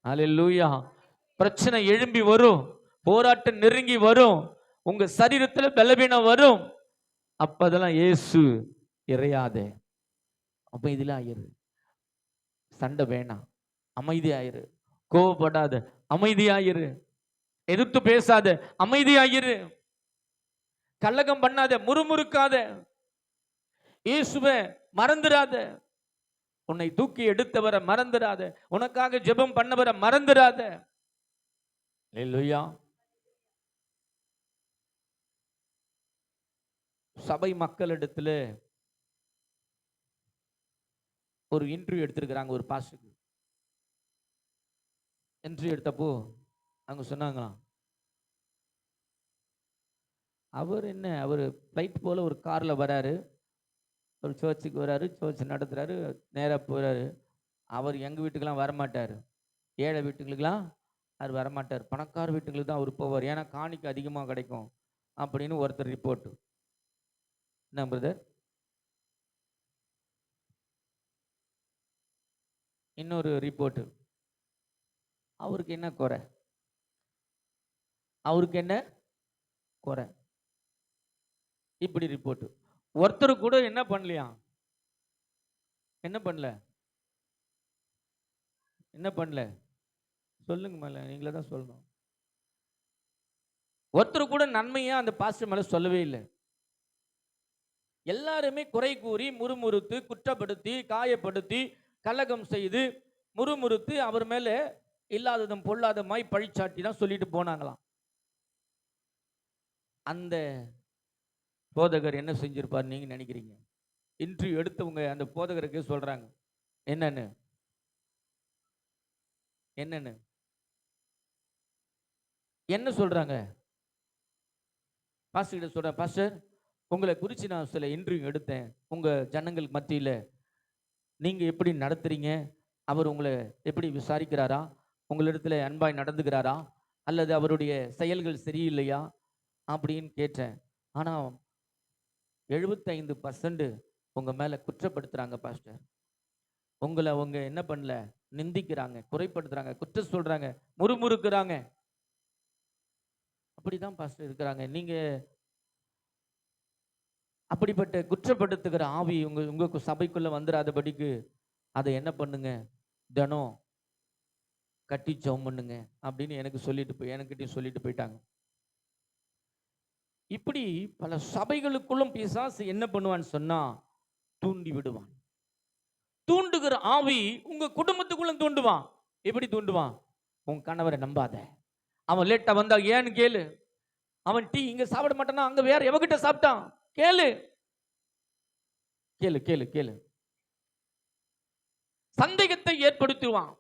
அல்லேலூயா. பிரச்சனை எழும்பி வரும், போராட்டம் நெருங்கி வரும், உங்க சரீரத்தில் பலவீனம் வரும். அப்பதெல்லாம் இயேசு இறையாதே, அமைதியாயிரு, சண்டை வேணாம், அமைதியாயிரு, கோவப்படாத, அமைதியாயிரு, எதிர்த்து பேசாத, அமைதியாயிரு, கலகம் பண்ணாத, முறுமுறுக்காத, இயேசுவை மறந்துடாத, உன்னை தூக்கி எடுத்தவரை மறந்துடாத, உனக்காக ஜெபம் பண்ணவரை மறந்துடாத. அல்லேலூயா. சபை மக்களிடத்துல ஒரு இன்டர்வியூ எடுத்திருக்கிறாங்க ஒரு பாஸ்டருக்கு. இன்டர்வியூ எடுத்தப்போ அவங்க சொன்னாங்களாம், அவர் ஃப்ளைட் போல ஒரு கார்ல வராரு, ஒரு சர்ச்சுக்கு வராரு, சர்ச் நடத்துறாரு, நேரா போறாரு. அவர் எங்க வீட்டுக்கெல்லாம் வரமாட்டார், ஏழை வீட்டுகளுக்கெல்லாம் அவர் வரமாட்டார், பணக்கார வீட்டுகளுக்கு தான் அவர் போவார், ஏன்னா காணிக்கை அதிகமாக கிடைக்கும் அப்படின்னு ஒருத்தர் ரிப்போர்ட். என்ன பிரதர்? இன்னொரு ரிப்போர்ட், அவருக்கு என்ன குறை, அவருக்கு என்ன குறை, இப்படி ரிப்போர்ட். ஒருத்தர் கூட என்ன பண்ணலையா, என்ன பண்ணல, என்ன பண்ணல சொல்லுங்க மேல, நீங்களே தான் சொல்லணும். ஒருத்தர் கூட நன்மையா அந்த பாஸ்டர் மேல சொல்லவே இல்லை. எல்லாருமே குறை கூறி, முறுமுறுத்து, குற்றப்படுத்தி, காயப்படுத்தி, கலகம் செய்து, முறுமுறுத்து அவர் மேல இல்லாததும் பொல்லாதமாய் பழிச்சாட்டி தான் சொல்லிட்டு போனாங்களாம். அந்த போதகர் என்ன செஞ்சிருப்பார் நீங்க நினைக்கிறீங்க? இன்டர்வியூ எடுத்தவங்க அந்த போதகருக்கு சொல்றாங்க, என்னன்னு என்னன்னு என்ன சொல்றாங்க? பாஸ்டர் கிட்ட சொல்றேன், பாஸ்டர் உங்களை குறித்து நான் சில இன்டர்வியூ எடுத்தேன், உங்க ஜனங்கள் மத்தியில் நீங்க எப்படி நடத்துறீங்க, அவர் உங்களை எப்படி விசாரிக்கிறாரா, உங்களிடத்துல அன்பாய் நடந்துக்கிறாரா, அல்லது அவருடைய செயல்கள் சரியில்லையா அப்படின்னு கேட்டேன். ஆனால் 75% உங்க மேல குற்றப்படுத்துறாங்க பாஸ்டர். உங்களை அவங்க என்ன பண்ணல, நிந்திக்கிறாங்க, குறைப்படுத்துறாங்க, குற்றம் சொல்றாங்க, முறுமுறுக்கிறாங்க. அப்படிதான் பாஸ்டர் இருக்கிறாங்க. நீங்க அப்படிப்பட்ட குற்றப்படுத்துகிற ஆவி உங்க சபைக்குள்ள வந்துடாதபடிக்கு அதை என்ன பண்ணுங்க, தினம் கட்டி ஜெபம் பண்ணுங்க அப்படின்னு எனக்கிட்டையும் சொல்லிட்டு போயிட்டாங்க. இப்படி பல சபைகளுக்குள்ளும் பிசாசு என்ன பண்ணுவான்னு சொன்னா, தூண்டி விடுவான். தூண்டுகிற ஆவி உங்க குடும்பத்துக்குள்ள தூண்டுவான். எப்படி தூண்டுவான்? உன் கணவரை நம்பாத, அவன் லேட்டா வந்தா ஏன்னு கேளு, அவன் டீ இங்க சாப்பிட மாட்டானா, அங்க வேற எவகிட்ட சாப்பிட்டான் கேளு, கேளு கேளு கேளு. சந்தேகத்தை ஏற்படுத்துவான்.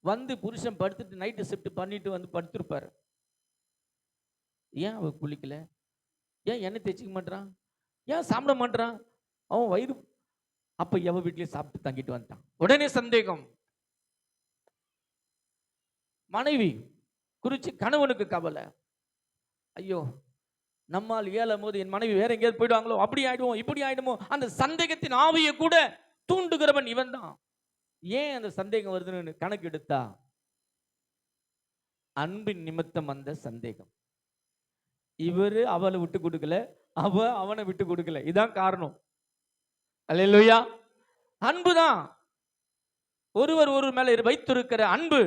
வந்து புருஷன் படுத்துட்டு நைட்டு ஷிஃப்ட் பண்ணிட்டு வந்து படுத்திருப்பாரு. ஏன் அவ குளிக்கல, ஏன் எண்ணெய் தேய்ச்சிக்க மாட்டான், ஏன் சாப்பிட மாட்டான், அவன் வயிறு, அப்ப எவ வீட்லயே சாப்பிட்டு தங்கிட்டு வந்துட்டான். உடனே சந்தேகம். மனைவி குறிச்சு கணவனுக்கு கவலை, ஐயோ நம்மால் இயலும் போது என் மனைவி வேற எங்கேயாவது போயிடுவாங்களோ, அப்படி ஆயிடுவோம் இப்படி ஆயிடுமோ. அந்த சந்தேகத்தின் ஆவியை கூட தூண்டுகிறவன் இவன் தான். ஏன் அந்த சந்தேகம் வருதுன்னு கணக்கு எடுத்தா, அன்பின் நிமித்தம் அந்த சந்தேகம். இவரு அவளை விட்டு கொடுக்கல, அவ அவனை விட்டு கொடுக்கல, இதான் காரணம். அல்லேலூயா. அன்புதான். ஒருவர் மேல வைத்திருக்கிற அன்பு.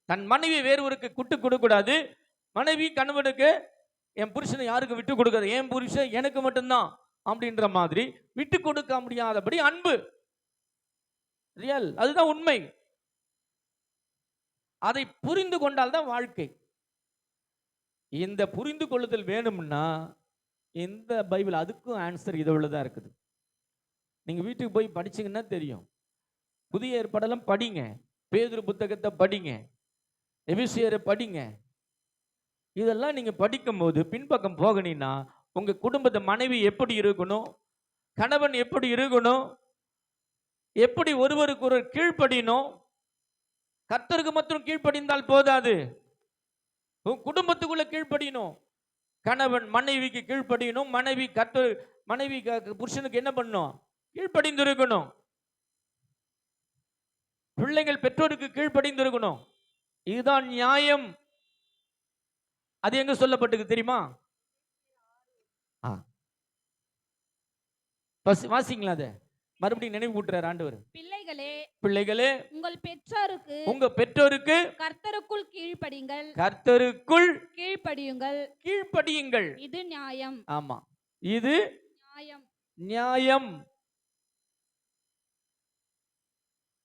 தன் மனைவி வேறொருக்கு விட்டு கொடுக்க கூடாது. மனைவி கணவனுக்கு, என் புருஷனை யாருக்கு விட்டு கொடுக்காது, என் புருஷன் எனக்கு மட்டும்தான் அப்படின்ற மாதிரி விட்டு கொடுக்க முடியாதபடி அன்பு ரியல், அதுதான் உண்மை. அதை புரிந்து கொண்டால் தான் வாழ்க்கை. இந்த புரிந்து கொள்ளுதல் வேணும்னா இந்த பைபிள் அதுக்கும் ஆன்சர் இதோடதான் இருக்குது. நீங்க வீட்டுக்கு போய் படிச்சீங்கன்னா தெரியும். புதிய ஏற்பாடெல்லாம் படிங்க, பேதுரு புத்தகத்தை படிங்க, எபிசியரை படிங்க. இதெல்லாம் நீங்க படிக்கும் போது பின்பக்கம் போகணும்னா உங்க குடும்பத்தை மனைவி எப்படி இருக்கணும், கணவன் எப்படி இருக்கணும், எப்படி ஒருவருக்கு ஒரு கீழ்ப்படியணும். கர்த்தருக்கு மட்டும் கீழ்ப்படிந்தால் போதாது, உன் குடும்பத்துக்குள்ள கீழ்ப்படியணும். கணவன் மனைவிக்கு கீழ்ப்படியணும், மனைவி புருஷனுக்கு என்ன பண்ணணும், கீழ்ப்படிந்து இருக்கணும். பிள்ளைகள் பெற்றோருக்கு கீழ்ப்படிந்து இருக்கணும். இதுதான் நியாயம். அது எங்க சொல்லப்பட்டிருக்கு தெரியுமா? வாசிங்களா? அதை மறுபடியும் நினைவு கூட்டுறார் ஆண்டவர். பிள்ளைகளே உங்க பெற்றோருக்கு கர்த்தருக்குள் கீழ்ப்படியுங்கள், கர்த்தருக்குள் கீழ்ப்படியுங்கள், இது நியாயம். ஆமா, இது நியாயம்.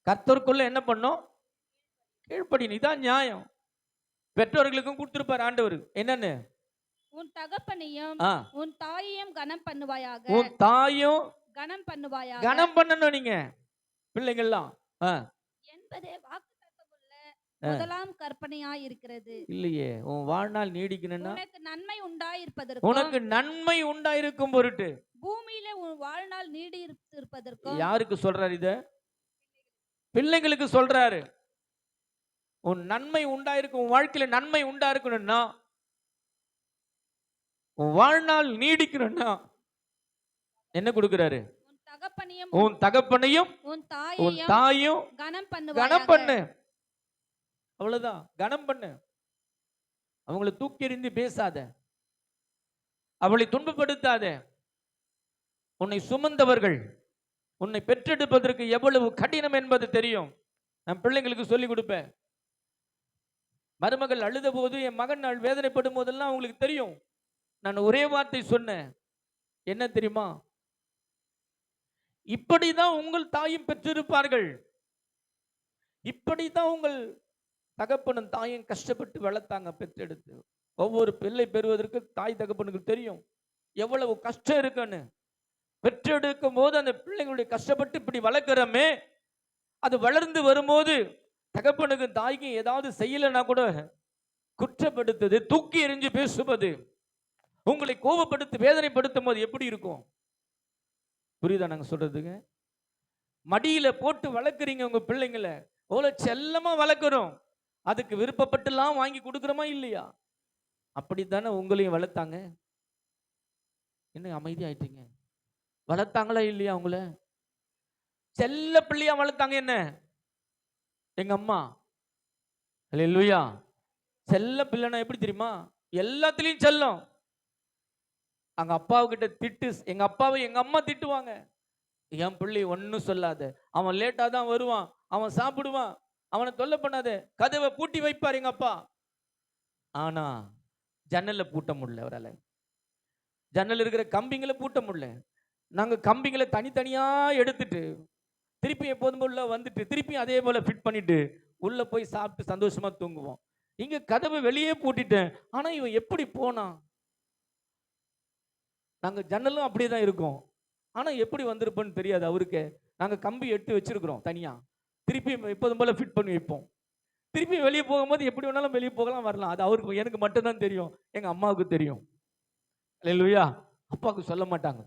கர்த்தருக்குள்ள என்ன பண்ணும்? கீழ்ப்படியணும். இதான் நியாயம். பெற்றோர்களுக்கும் கொடுத்திருப்பார் ஆண்டவர். என்னன்னு? உன் தகப்பனையும் ஆ, உன் தாயையும் கனம் பண்ணுவாயாக. உன் தாயும் கனம் பண்ணுவாயாக கனம் பண்ணணும் நீங்க பிள்ளைங்கள்லாம். ஆ, என்பதே வாக்குத்தத்தமுள்ள ஆ. முதலாம் கற்பனையாய் இருக்கிறது. இல்லையே, உன் வாழ்நாள் நீடிக்கணும்னா உனக்கு நன்மை உண்டாயிருப்பதற்கும் உனக்கு நன்மை உண்டாயிருக்கும் பொருட்டு. பூமியிலே உன் வாழ்நாள் நீடித்திருப்பதற்கும். யாருக்கு சொல்றாரு இத? பிள்ளைங்களுக்கு சொல்றாரு. உன் நன்மை உண்டாயிருக்கும், உன் வாழ்க்கையில நன்மை உண்டாயிருக்கணும்னா, உன் வாழ்நாள் நீடிக்கணும்னா என்ன கொடுக்கிறாரு? உன் தகப்பனையும் உன் தகப்பனையும் உன் உன் தாயையும் தாயும் கனம் கனம் பண்ணுவாயாக. பண்ணு. அவ்வளவுதான், கனம் பண்ணு. அவங்களை தூக்கி எறிந்து பேசாத, அவளை துன்பப்படுத்தாத. உன்னை சுமந்தவர்கள் உன்னை பெற்றெடுப்பதற்கு எவ்வளவு கடினம் என்பது தெரியும். நான் பிள்ளைங்களுக்கு சொல்லி கொடுப்பேன். மருமகள் அழுத போது, என் மகன் வேதனைப்படும் போதெல்லாம் அவங்களுக்கு தெரியும். நான் ஒரே வார்த்தை சொன்னேன், என்ன தெரியுமா? இப்படிதான் உங்கள் தாயும் பெற்றிருப்பார்கள். இப்படிதான் உங்கள் தகப்பனும் தாயும் கஷ்டப்பட்டு வளர்த்தாங்க, பெற்றெடுத்து. ஒவ்வொரு பிள்ளை பெறுவதற்கு தாய் தகப்பனுக்கு தெரியும் எவ்வளவு கஷ்டம் இருக்குன்னு. பெற்றெடுக்கும் போது அந்த பிள்ளைங்களுடைய கஷ்டப்பட்டு இப்படி வளர்க்கிறோமே, அது வளர்ந்து வரும்போது தகப்பனுக்கும் தாய்க்கும் ஏதாவது செய்யலைன்னா கூட குற்றப்படுத்துது, தூக்கி எறிஞ்சு பேசுவது, உங்களை கோபப்படுத்தி வேதனைப்படுத்தும் போது எப்படி இருக்கும்? புரியுதா நாங்க சொல்றதுங்க? மடியில போட்டு வளர்க்குறீங்க உங்க பிள்ளைங்களை, அவ்வளோ செல்லமா வளர்க்குறோம். அதுக்கு விருப்பப்பட்டுலாம் வாங்கி கொடுக்குறோமா இல்லையா? அப்படித்தானே உங்களையும் வளர்த்தாங்க. என்ன அமைதியாயிட்டீங்க? வளர்த்தாங்களா இல்லையா? உங்களை செல்ல பிள்ளையா வளர்த்தாங்க. என்ன எங்க அம்மா, அல்லேலூயா. செல்ல பிள்ளைனா எப்படி தெரியுமா? எல்லாத்துலயும் செல்லம். அங்க அப்பாவுக்கிட்ட திட்டு, எங்க அப்பாவை எங்க அம்மா திட்டுவாங்க. என் பிள்ளை ஒன்னும் சொல்லாத, அவன் லேட்டா தான் வருவான், அவன் சாப்பிடுவான், அவனை தொல்லை பண்ணாத, கதவை பூட்டி வைப்பார் எங்க அப்பா. ஆனா ஜன்னல்ல பூட்ட முடியல அவரால். ஜன்னல் இருக்கிற கம்பிங்களை பூட்ட முடியல. நாங்க கம்பிங்களை தனித்தனியா எடுத்துட்டு திருப்பி எப்போதும் உள்ள வந்துட்டு திருப்பி அதே போல ஃபிட் பண்ணிட்டு உள்ள போய் சாப்பிட்டு சந்தோஷமா தூங்குவோம். இங்க கதவை வெளியே பூட்டிட்டேன். ஆனா இவன் எப்படி போனான்? நாங்க ஜன்னலும் அப்படியே தான் இருக்கோம். ஆனா எப்படி வந்திருப்போன்னு தெரியாது அவருக்கு. நாங்க கம்பி எடுத்து வச்சிருக்கிறோம் தனியா, திருப்பி எப்போதும் போல ஃபிட் பண்ணி வைப்போம். திருப்பி வெளியே போகும்போது எப்படி வேணாலும் வெளியே போகலாம் வரலாம். அது அவருக்கு, எனக்கு மட்டும்தான் தெரியும், எங்க அம்மாவுக்கு தெரியும். அல்லேலூயா. அப்பாவுக்கு சொல்ல மாட்டாங்க.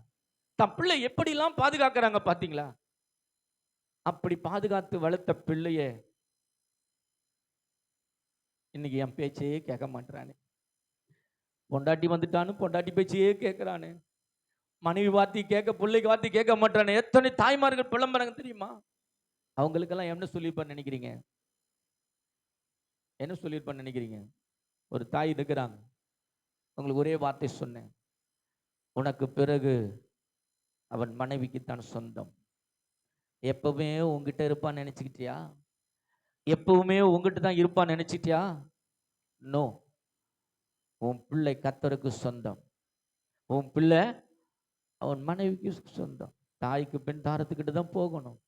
தன் பிள்ளை எப்படிலாம் பாதுகாக்கிறாங்க பாத்தீங்களா? அப்படி பாதுகாத்து வளர்த்த பிள்ளைய இன்னைக்கு என் பேச்சையே கேட்க மாட்டானே. பொண்டாட்டி வந்துட்டான்னு பொண்டாட்டி பேச்சையே கேட்கிறானே. மனைவி வார்த்தை கேட்க, பிள்ளைக்கு வார்த்தை கேட்க மாட்டானே. எத்தனை தாய்மார்கள் புலம்புறாங்க தெரியுமா? அவங்களுக்கெல்லாம் என்ன சொல்லியிருப்பான்னு நினைக்கிறீங்க? என்ன சொல்லியிருப்பான்னு நினைக்கிறீங்க? ஒரு தாய் இருக்கிறாங்க, உங்களுக்கு ஒரே வார்த்தை சொன்னேன், உனக்கு பிறகு அவன் மனைவிக்குத்தான் சொந்தம். எப்பவுமே உங்ககிட்ட இருப்பான்னு நினைச்சுக்கிட்டியா? எப்பவுமே உங்ககிட்ட தான் இருப்பான்னு நினைச்சிட்டியா? நோ. உன் பிள்ளை கர்த்தருக்கு சொந்தம். உன் பிள்ளை அவன் மனைவிக்கு சொந்தம். தாய்க்கு பெண் தாரத்துக்கிட்ட தான் போகணும்.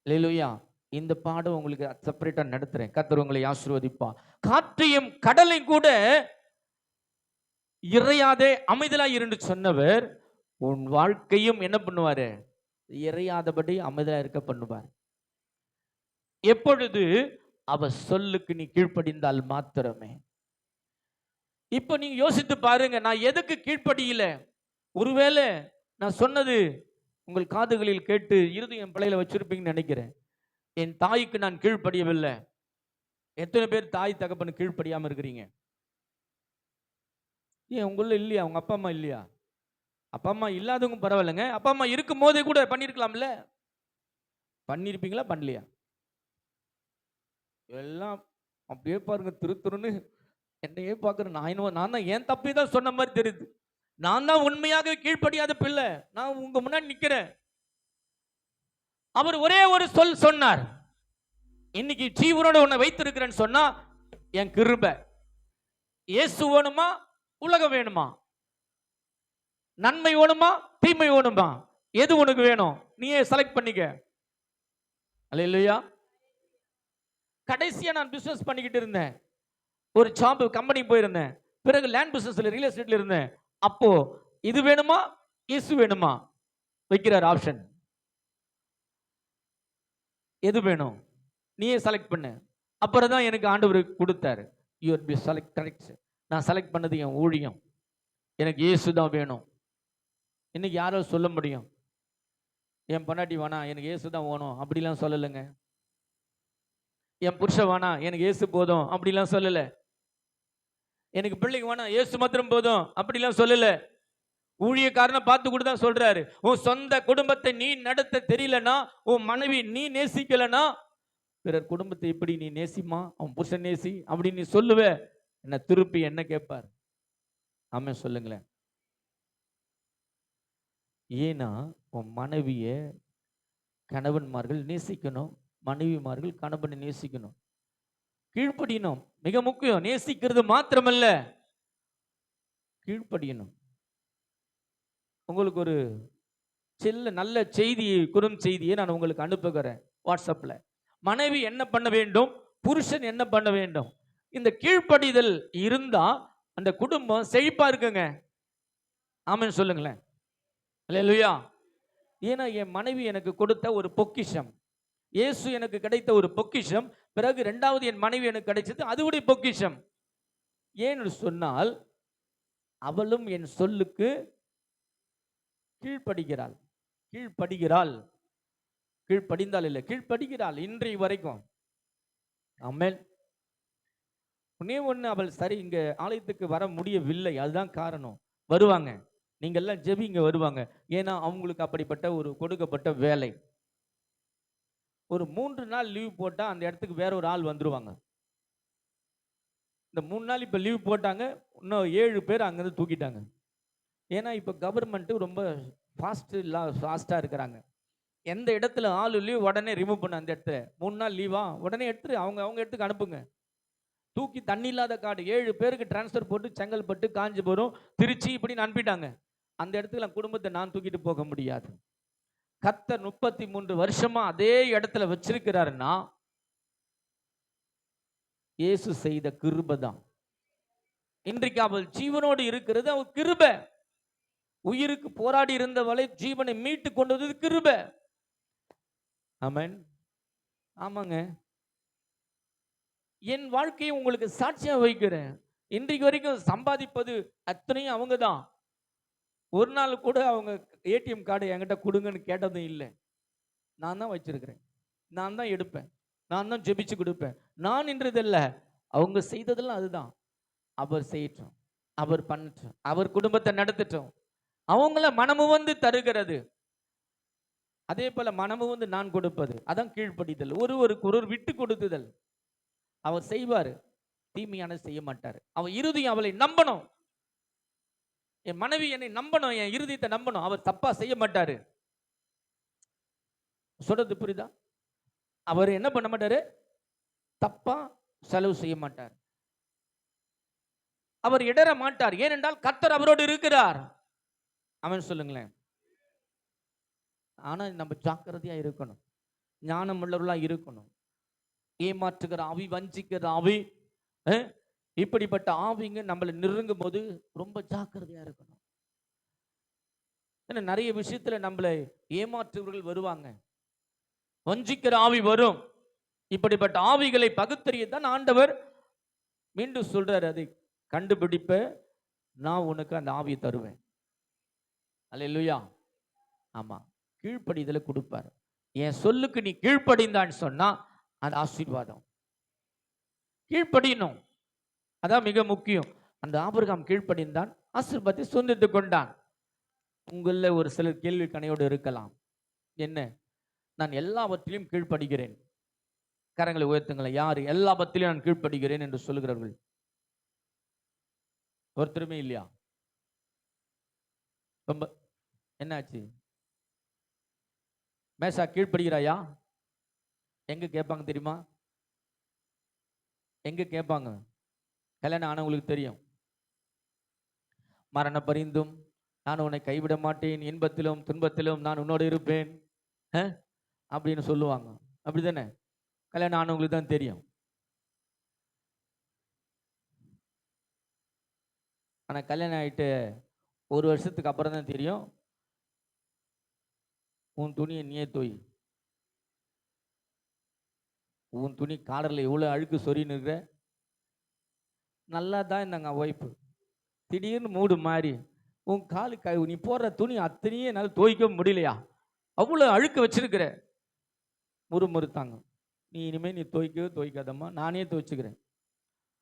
அல்லேலூயா. இந்த பாடம் உங்களுக்கு செப்பரேட்டா நடத்துறேன். கர்த்தர் உங்களை ஆசீர்வதிப்பா. காற்றையும் கடலையும் கூட இறையாதே அமைதலா இருந்து சொன்னவர் உன் வாழ்க்கையும் என்ன பண்ணுவாரு? இறையாதபடி அமைதலா இருக்க பண்ணுவார். எப்பொழுது? அவ சொல்லுக்கு நீ கீழ்ப்படிந்தால் மாத்திரமே. இப்ப நீங்க யோசித்து பாருங்க, நான் எதுக்கு கீழ்ப்படியில? ஒருவேளை நான் சொன்னது உங்கள் காதுகளில் கேட்டு இருதயம் பிள்ளையில வச்சிருப்பீங்கன்னு நினைக்கிறேன். என் தாய்க்கு நான் கீழ்ப்படியவில்லை. எத்தனை பேர் தாய் தகப்பனுக்கு கீழ்ப்படியாம இருக்கிறீங்க? ஏன் உங்கள இல்லையா? உங்க அப்பா அம்மா இல்லையா? அப்பா அம்மா இல்லாதவங்க பரவாயில்லைங்க, அப்பா அம்மா இருக்கும் போதே கூட பண்ணிருக்கலாம்ல. பண்ணிருப்பீங்களா? பண்ணலையா? எல்லாம் அப்படியே பாருங்க, திருத்துருன்னு என்னையே பார்க்குறேன். நான் தான் என் தப்பே தான் சொன்ன மாதிரி தெரியுது. நான் தான் உண்மையாக கீழ்ப்படியாத பிள்ளை. நான் உங்க முன்னாடி நிக்கிறேன். அவர் ஒரே ஒரு சொல் சொன்னார், இன்னைக்கு ஜீவனோட உன்னை வைத்திருக்கிறேன்னு சொன்னா என் கிருபை. இயேசு வேணுமா? உலகம் வேணுமா? நன்மை வேணுமா? தீமை வேணுமா? எது உனக்கு வேணும்? நீயே செலக்ட் பண்ணிக்க. அல்லேலூயா. கடைசியா நான் பிசினஸ் பண்ணிக்கிட்டு இருந்தேன், ஒரு ஜாப் கம்பெனி போயிருந்தேன், பிறகு லேண்ட் பிசினஸ்ல ரியல் எஸ்டேட்ல இருந்தேன். அப்போ இது வேணுமா இயேசு வேணுமா வைக்கிறார் ஆப்ஷன். எது வேணும் நீயே செலக்ட் பண்ணு. அப்புறம் தான் எனக்கு ஆண்டவர் கொடுத்தாரு. You be select correct. நான் செலக்ட் பண்ணது என் ஊழியம், எனக்கு இயேசு தான் வேணும். இன்னைக்கு யாரோ சொல்ல முடியும், என் பொண்டாட்டி வேணாம் எனக்கு இயேசு தான் வேணும் அப்படிலாம் சொல்லலைங்க. என் புருஷன் வேணாம் எனக்கு இயேசு போதும் அப்படிலாம் சொல்லல. எனக்கு பிள்ளைங்க வேணாம் இயேசு மாத்திரம் போதும் அப்படிலாம் சொல்லல. ஊழியக்காரனை பார்த்து கூட தான் சொல்றாரு, உன் சொந்த குடும்பத்தை நீ நடத்த தெரியலனா, உன் மனைவி நீ நேசிக்கலனா, பிறர் குடும்பத்தை எப்படி நீ நேசிமா, அவன் புருஷன் நேசி அப்படி நீ சொல்லுவ, என்ன திருப்பி என்ன கேட்பார்? ஆமென் சொல்லுங்களேன். ஏன்னா உன் மனைவிய கணவன்மார்கள் நேசிக்கணும், மனைவிமார்கள் கணவனை நேசிக்கணும், கீழ்ப்படியணும். மிக முக்கியம். நேசிக்கிறது மாத்திரமல்ல, கீழ்ப்படியணும். உங்களுக்கு ஒரு நல்ல செய்தி, குறும் செய்தியை நான் உங்களுக்கு அனுப்புகிறேன் வாட்ஸ்அப்ல. மனைவி என்ன பண்ண வேண்டும், புருஷன் என்ன பண்ண வேண்டும், இந்த கீழ்ப்படிதல் இருந்தா அந்த குடும்பம் செழிப்பா இருக்குங்க. ஆமென் சொல்லுங்களேன். அல்லேலூயா. ஏன்னா என் மனைவி எனக்கு கொடுத்த ஒரு பொக்கிஷம், இயேசு எனக்கு கிடைத்த ஒரு பொக்கிஷம், பிறகு இரண்டாவது என் மனைவி எனக்கு கிடைச்சது அதுவுடைய பொக்கிஷம். ஏன்னு சொன்னால் அவளும் என் சொல்லுக்கு கீழ்ப்படுகிறாள். கீழ்ப்படுகிறாள், கீழ்ப்படிந்தால் இல்லை, கீழ்ப்படுகிறாள் இன்றைய வரைக்கும். ஆமென். ஒண்ணே ஒண்ணு, அவள் சரி இங்க ஆலயத்துக்கு வர முடியவில்லை, அதுதான் காரணம். வருவாங்க, நீங்க எல்லாம் ஜெபிங்க, வருவாங்க. ஏன்னா அவங்களுக்கு அப்படிப்பட்ட ஒரு கொடுக்கப்பட்ட வேலை. ஒரு 3 நாள் லீவ் போட்டா அந்த இடத்துக்கு வேற ஒரு ஆள் வந்துருவாங்க. இந்த 3 நாள் இப்ப லீவ் போட்டாங்க, இன்னும் 7 பேர் அங்கிருந்து தூக்கிட்டாங்க. ஏன்னா இப்ப கவர்மெண்ட் ரொம்ப ஃபாஸ்டா இருக்கிறாங்க. எந்த இடத்துல ஆள் லீவ் உடனே ரிமூவ் பண்ண, அந்த இடத்துல 3 நாள் லீவா உடனே எடுத்து அவங்க இடத்துக்கு அனுப்புங்க. தூக்கி தண்ணி இல்லாத காடு 7 பேருக்கு டிரான்ஸ்ஃபர் போட்டு செங்கல்பட்டு, காஞ்சிபுரம், திருச்சி இப்படின்னு அனுப்பிட்டாங்க. அந்த இடத்துல குடும்பத்தை நான் தூக்கிட்டு போக முடியாது. கர்த்தர் 33 வருஷமா அதே இடத்துல வச்சிருக்கிறாருன்னா இயேசு செய்த கிருபை தான். இன்றைக்கு அவள் ஜீவனோடு இருக்கிறது அவள் கிருபை. உயிருக்கு போராடி இருந்தவளை ஜீவனை மீட்டு கொண்டு வந்தது கிருபை. ஆமென். ஆமாங்க. என் வாழ்க்கையை உங்களுக்கு சாட்சியா வைக்கிறேன். இன்றைக்கு வரைக்கும் சம்பாதிப்பது அத்தனையும் அவங்க தான். ஒரு நாள் கூட அவங்க ஏடிஎம் கார்டு என்கிட்ட கொடுங்கன்னு கேட்டதும் இல்லை. நான் தான் வச்சிருக்கிறேன், நான் தான் எடுப்பேன், நான் தான் ஜெபிச்சு கொடுப்பேன். நான் என்றதில்லை, அவங்க செய்ததெல்லாம் அதுதான். அவர் செய்யட்டும், அவர் பண்ணட்டும், அவர் குடும்பத்தை நடத்தட்டும். அவங்கள மனமு வந்து தருகிறது, அதே போல மனமு வந்து நான் கொடுப்பது. அதான் கீழ்ப்படிதல். ஒருவருக்கு ஒருவர் விட்டு கொடுத்துதல். அவர் செய்வார், தீமையான செய்ய மாட்டார். அவன் இருதயம் அவளை நம்பணும். என் மனைவி என்னை நம்பணும், என் இருதயத்தை நம்பணும். அவர் தப்பா செய்ய மாட்டாரு. சொல்றது புரியுதா? அவர் என்ன பண்ண மாட்டாரு, தப்பா செலவு செய்ய மாட்டார், அவர் இடற மாட்டார். ஏனென்றால் கர்த்தர் அவரோடு இருக்கிறார். அவன் சொல்லுங்களேன். ஆனா நம்ம ஜாக்கிரதையா இருக்கணும், ஞானம் உள்ளவர்களா இருக்கணும். ஏமாற்றுகிற ஆவி, வஞ்சிக்கிற ஆவி, இப்படிப்பட்ட ஆவிங்க நம்மளை நெருங்கும் போது ரொம்ப ஜாக்கிரதையா இருக்கணும். ஏன்னா நிறைய விஷயத்துல நம்மளை ஏமாற்றுவர்கள் வருவாங்க, வஞ்சிக்கிற ஆவி வரும். இப்படிப்பட்ட ஆவிகளை பகுத்தறியத்தான் ஆண்டவர் மீண்டும் சொல்றாரு, அதை கண்டுபிடிப்ப நான் உனக்கு அந்த ஆவியை தருவேன். அல்லேலூயா. ஆமா, கீழ்ப்படிதலை கொடுப்பார். என் சொல்லுக்கு நீ கீழ்ப்படிந்தான்னு சொன்னா அது ஆசீர்வாதம். கீழ்ப்படியணும், அதான் மிக முக்கியம். அந்த ஆபிரகாம் கீழ்ப்படிந்தான், ஆசீர்வாதத்தை சொந்தத்து கொண்டான். உங்கள ஒரு சிலர் கேள்வி கணையோடு இருக்கலாம், என்ன நான் எல்லாவற்றிலும் கீழ்ப்படுகிறேன்? கரங்களை உயர்த்துங்களேன். யாரு எல்லாவற்றிலும் நான் கீழ்ப்படுகிறேன் என்று சொல்லுகிறவர்கள்? ஒருத்தருமே இல்லையா? ரொம்ப என்னாச்சு? மேசா கீழ்ப்படுகிறாயா? எங்க கேட்பாங்க தெரியுமா? எங்க கேட்பாங்க? கல்யாணம் ஆனவங்களுக்கு தெரியும். மரண பரிந்தும் நான் உன்னை கைவிட மாட்டேன், இன்பத்திலும் துன்பத்திலும் நான் உன்னோடு இருப்பேன் அப்படின்னு சொல்லுவாங்க. அப்படிதானே? கல்யாணம் ஆனவங்களுக்கு தான் தெரியும். ஆனா கல்யாணம் ஆயிட்டு 1 வருஷத்துக்கு அப்புறம் தான் தெரியும், உன் துணியை நீயே தோய், உன் துணி காலர்ல எவ்வளவு அழுக்கு சொரின்னு இருக்கிற. நல்லா தான் இருந்தாங்க ஒய்ஃபு. திடீர்னு மூடு மாறி, உன் நீ போடுற துணி அத்தனையும் என்னால் துவைக்க முடியலையா, அவ்வளோ அழுக்கு வச்சிருக்கிற. முறுமுறுத்தாங்க. நீ இனிமே நீ துவைக்கவே துவைக்காதம்மா, நானே துவைச்சுக்கிறேன்.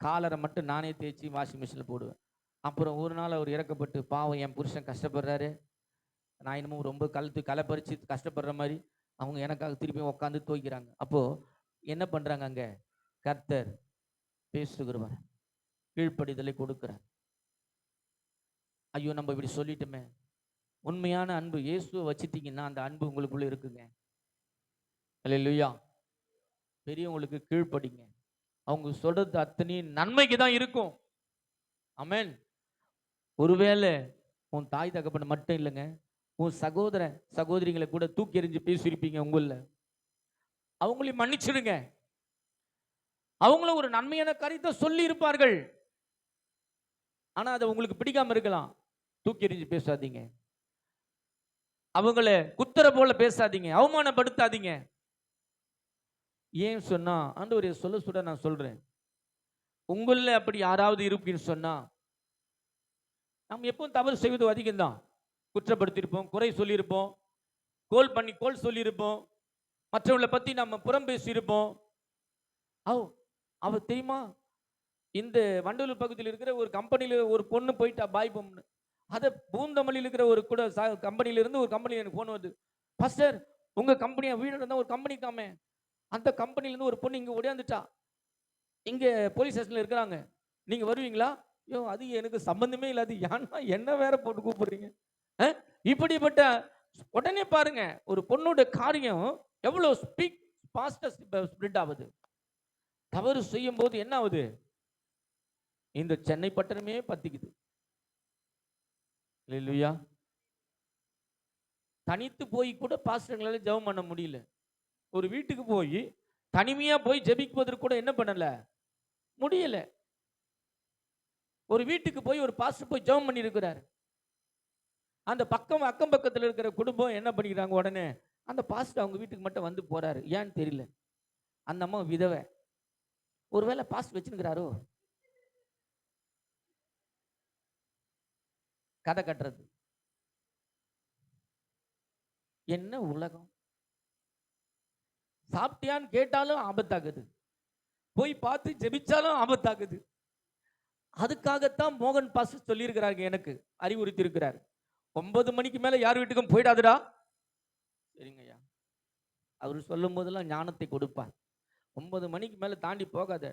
காலரை மட்டும் நானே தேய்ச்சி வாஷிங் மிஷினில் போடுவேன். அப்புறம் ஒரு நாள் அவர் இறக்கப்பட்டு, பாவம் என் புருஷன் கஷ்டப்படுறாரு, நான் இன்னமும் ரொம்ப களை பறித்து கஷ்டப்படுற மாதிரி அவங்க எனக்காக திருப்பி உட்காந்து துவைக்கிறாங்க. அப்போது என்ன பண்ணுறாங்க, அங்கே கர்த்தர் பேசுகிறவர் கீழ்ப்படிதலை கொடுக்குறார். ஐயோ நம்ம இப்படி சொல்லிட்டோமே. உண்மையான அன்பு இயேசுவை வச்சுட்டீங்கன்னா அந்த அன்பு உங்களுக்குள்ள இருக்குங்க. அல்லேலூயா. பெரியவங்களுக்கு கீழ்ப்படிங்க, அவங்க சொல்றது அத்தனையும் நன்மைக்கு தான் இருக்கும். ஆமென். ஒருவேளை உன் தாய் தகப்பன் மட்டும் இல்லைங்க, உன் சகோதர சகோதரிகளை கூட தூக்கி எறிஞ்சு பேசியிருப்பீங்க. உங்கள அவங்களையும் மன்னிச்சிடுங்க. அவங்கள ஒரு நன்மையான காரியத்தை சொல்லி இருப்பார்கள், ஆனா அது உங்களுக்கு பிடிக்காம இருக்கலாம். தூக்கி எறிஞ்சு பேசாதீங்க, அவங்கள குத்துற போல பேசாதீங்க, அவமானப்படுத்தாதீங்க. ஏன் சொன்னா, ஆண்டவரே சொல்ல நான் சொல்றேன், உங்கள அப்படி யாராவது இருப்பீன்னு சொன்னா, நம்ம எப்பவும் தவறு செய்வது அதிகம்தான். குற்றப்படுத்தியிருப்போம், குறை சொல்லியிருப்போம், கோல் சொல்லியிருப்போம், மற்றவங்களை பத்தி நம்ம புறம் பேசியிருப்போம். அவ தெரியுமா, இந்த வண்டலூர் பகுதியில் இருக்கிற ஒரு கம்பெனியில் ஒரு பொண்ணு போயிட்டா, பாய் பொண்ணு. அதை பூந்தமல்லியில் இருக்கிற ஒரு கூட கம்பெனியிலிருந்து ஒரு கம்பெனி எனக்கு ஃபோன் வருது, பாஸ்டர் உங்க கம்பெனியா வீடு இருந்தால் ஒரு கம்பெனி காமே, அந்த கம்பெனிலேருந்து ஒரு பொண்ணு இங்கே ஓடியாந்துட்டா, இங்கே போலீஸ் ஸ்டேஷனில் இருக்கிறாங்க, நீங்கள் வருவீங்களா? ஐயோ அது எனக்கு சம்பந்தமே இல்லாது, ஏன்னா என்ன வேற போட்டு கூப்பிடுறீங்க. இப்படிப்பட்ட உடனே பாருங்க, ஒரு பொண்ணோட காரியம் எவ்வளோ ஸ்பிரிட் ஆகுது. தவறு செய்யும் போது என்ன ஆகுது, இந்த சென்னை பட்டணமே பத்திக்குது. இல்லையா? தனித்து போய் கூட பாஸ்டர்களால ஜெபம் பண்ண முடியல. ஒரு வீட்டுக்கு போய் தனிமையா போய் ஜெபிப்பதற்கு கூட என்ன பண்ணல முடியல. ஒரு வீட்டுக்கு போய் ஒரு பாஸ்டர் போய் ஜெபம் பண்ணி இருக்கிறார். அந்த அக்கம் பக்கத்தில் இருக்கிற குடும்பம் என்ன பண்ணிக்கிறாங்க, உடனே அந்த பாஸ்டர் அவங்க வீட்டுக்கு மட்டும் வந்து போறாரு. ஏன்னு தெரியல. அந்த அம்மா விதவை, ஒருவேளை பாஸ்டர் வச்சுக்கிறாரோ, கதை கட்டுறது. என்ன உலகம். சாப்பிட்டியான்னு கேட்டாலும் ஆபத்தாகுது, போய் பார்த்து ஜெபிச்சாலும் ஆபத்தாகுது. அதுக்காகத்தான் மோகன் பாஸ்டர் சொல்லியிருக்கிறாங்க, எனக்கு அறிவுறுத்தி இருக்கிறார், 9 மணிக்கு மேல யார் வீட்டுக்கும் போயிடாதுடா. சரிங்கய்யா, அவர் சொல்லும் போதெல்லாம் ஞானத்தை கொடுப்பார். 9 மணிக்கு மேல தாண்டி போகாத.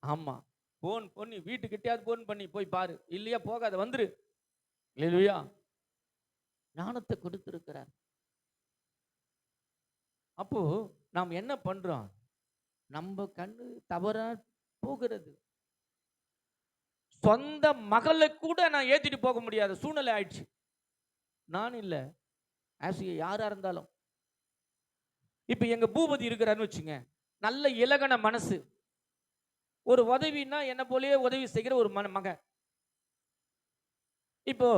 ஆமா, போன் பண்ணி வீட்டுக்கிட்டையாவது போன் பண்ணி போய் பாரு, இல்லையா போகாத வந்துரு. இல்லையா? ஞானத்தை கொடுத்திருக்கிறார். அப்போ நாம் என்ன பண்றோம், நம்ம கண்ணு தவறா போகிறது. சொந்த மகளை கூட நான் ஏத்திட்டு போக முடியாத சூழ்நிலை ஆயிடுச்சு. நான் இல்ல, யாரா இருந்தாலும். இப்ப எங்க பூபதி இருக்கிறான்னு வச்சுங்க, நல்ல இலகன மனசு, ஒரு உதவினா என்ன போலயே உதவி செய்கிற ஒரு மகன். இப்போ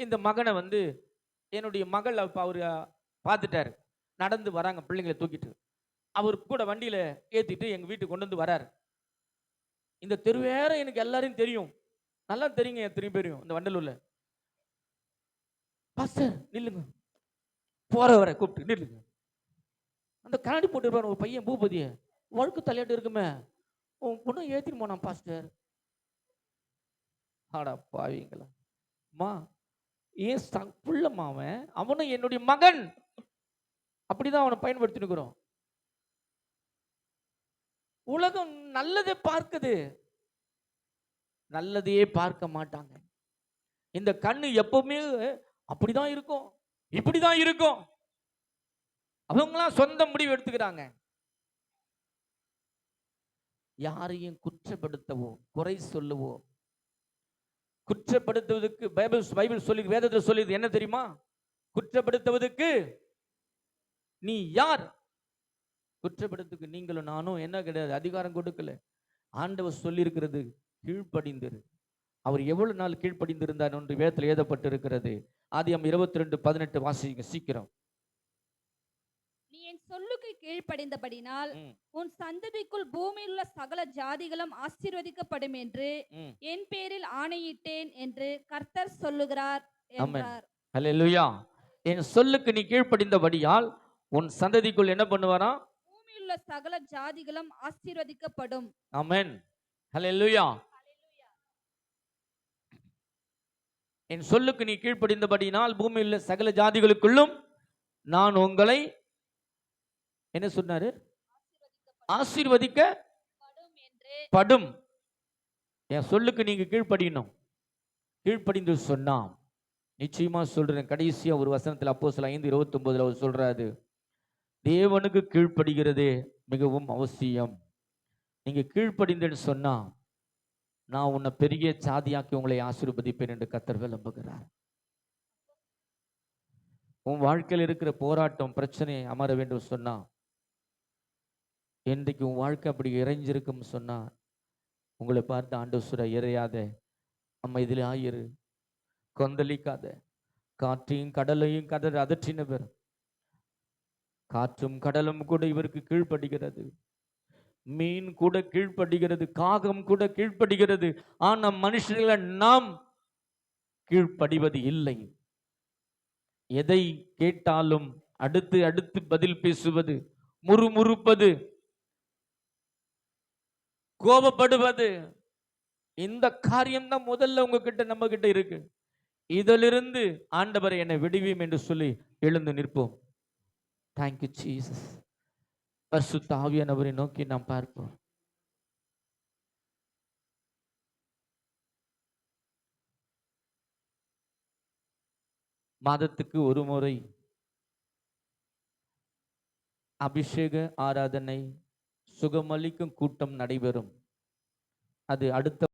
இந்த மகனை வந்து என்னுடைய மகள் அவரு பார்த்துட்டாரு, நடந்து வராங்க பிள்ளைங்களை தூக்கிட்டு, அவர் கூட வண்டியில ஏத்திட்டு எங்க வீட்டுக்கு கொண்டு வந்து வராரு. இந்த தெரு வேற எனக்கு எல்லாரையும் தெரியும், நல்லா தெரியுங்க, எத்தனை பேரையும் இந்த வண்டலூர்ல. பாஸ்டர் நில்லுங்க, போற வர கூப்பிட்டு நில்லுங்க. அந்த கண்ணாடி போட்டு ஒரு பையன் பூபதிய வழுக்கு தலையாட்டு இருக்குமே, உன் பொண்ணு ஏத்திட்டு போனான் பாஸ்டர். ஆடா பாவீங்களா மா, ஏன் புள்ளம்மா அவன், அவனும் என்னுடைய மகன், அப்படிதான் அவனை பயன்படுத்தினுக்கிறோம். உலகம் நல்லதை பார்க்குது, நல்லதையே பார்க்க மாட்டாங்க. இந்த கண்ணு எப்பவுமே அப்படிதான் இருக்கும், இப்படிதான் இருக்கும். அவங்களாம் சொந்த முடிவு எடுத்துக்கிறாங்க. யாரையும் குற்றப்படுத்தவோ குறை சொல்லவோ, குற்றப்படுத்துவதற்கு பைபிள் சொல்லி, வேதத்தில் சொல்லி என்ன தெரியுமா, குற்றப்படுத்துவதற்கு நீ யார்? குற்றப்படுத்துக்கு நீங்களும் நானும் என்ன கிடையாது, அதிகாரம் கொடுக்கல. ஆண்டவர் சொல்லி இருக்கிறது, கீழ்ப்படிந்திரு, அவர் எவ்வளவு நாள் கீழ்ப்படிந்திருந்தார் என்று வேதத்தில் எழுதப்பட்டிருக்கிறது. ஆதியாகமம் 22:18 வாசிங்க சீக்கிரம். நீ என் சொல்லுக்கு கீழ்ப்படிந்தபடினால் ம், உன் சந்ததிக்குள் பூமியில் உள்ள சகல ஜாதிகளும் ஆசீர்வதிக்கப்படும் என்று ம். என் பேரில் ஆணையிட்டேன் என்று கர்த்தர் சொல்லுகிறார் ஆமென். என்றார். ஹல்லேலூயா. என் சொல்லுக்கு நீ கீழ்ப்படிந்தபடியால் உன் சந்ததிக்குள் என்ன பண்ணுவாராம்? பூமியில் உள்ள சகல ஜாதிகளும் ஆசீர்வதிக்கப்படும். ஆமென். ஹல்லேலூயா. என் சொல்லுக்கு நீ கீழ்ப்படிந்தபடியினால் பூமியில் உள்ள சகல ஜாதிகளுக்குள்ளும் நான் உங்களை என்ன சொன்னாரு? ஆசீர்வதிக்கப்படும் என்று என் சொல்லுக்கு நீங்க கீழ்ப்படியணும். கீழ்ப்படிந்து சொன்னா நிச்சயமா சொல்றேன். கடைசியா ஒரு வசனத்தில் அப்போஸ்தலர் 5:29 அவர் சொல்றாரு, தேவனுக்கு கீழ்ப்படுகிறதே மிகவும் அவசியம். நீங்க கீழ்ப்படிந்தேன்னு சொன்னா நான் உன்னை பெரிய சாதியாக்கி உங்களை ஆசீர்வதிப்பேன் என்று கர்த்தர் விளம்புகிறார். உன் வாழ்க்கையில் இருக்கிற போராட்டம் பிரச்சனை அமர வேண்டும் சொன்னா, இன்றைக்கு உன் வாழ்க்கை அப்படி இறைஞ்சிருக்கும் சொன்னா, உங்களை பார்த்து ஆண்டவர் சொல்ற, இறையாத, அமைதியில் ஆயிரு, கொந்தளிக்காத. காற்றையும் கடலையும் கதற அதற்றினவர், காற்றும் கடலும் கூட இவருக்கு கீழ்ப்படுகிறது. மீன் கூட கீழ்ப்படுகிறது, காகம் கூட கீழ்ப்படுகிறது. ஆனா மனுஷர்களை நாம் கீழ்ப்படிவது இல்லை. எதை கேட்டாலும் அடுத்து அடுத்து பதில் பேசுவது, முறுமுறுப்பது, கோபப்படுவது, இந்த காரியம் தான் முதல்ல உங்ககிட்ட நம்ம கிட்ட இருக்கு. இதிலிருந்து ஆண்டவரை என்னை விடுவீம் என்று சொல்லி எழுந்து நிற்போம். Thank you Jesus. பரிசுத்த ஆவியானவரை நோக்கி நாம் பார்ப்போம். மாதத்துக்கு ஒரு முறை அபிஷேக ஆராதனை சுகமளிக்கும் கூட்டம் நடைபெறும். அது அடுத்த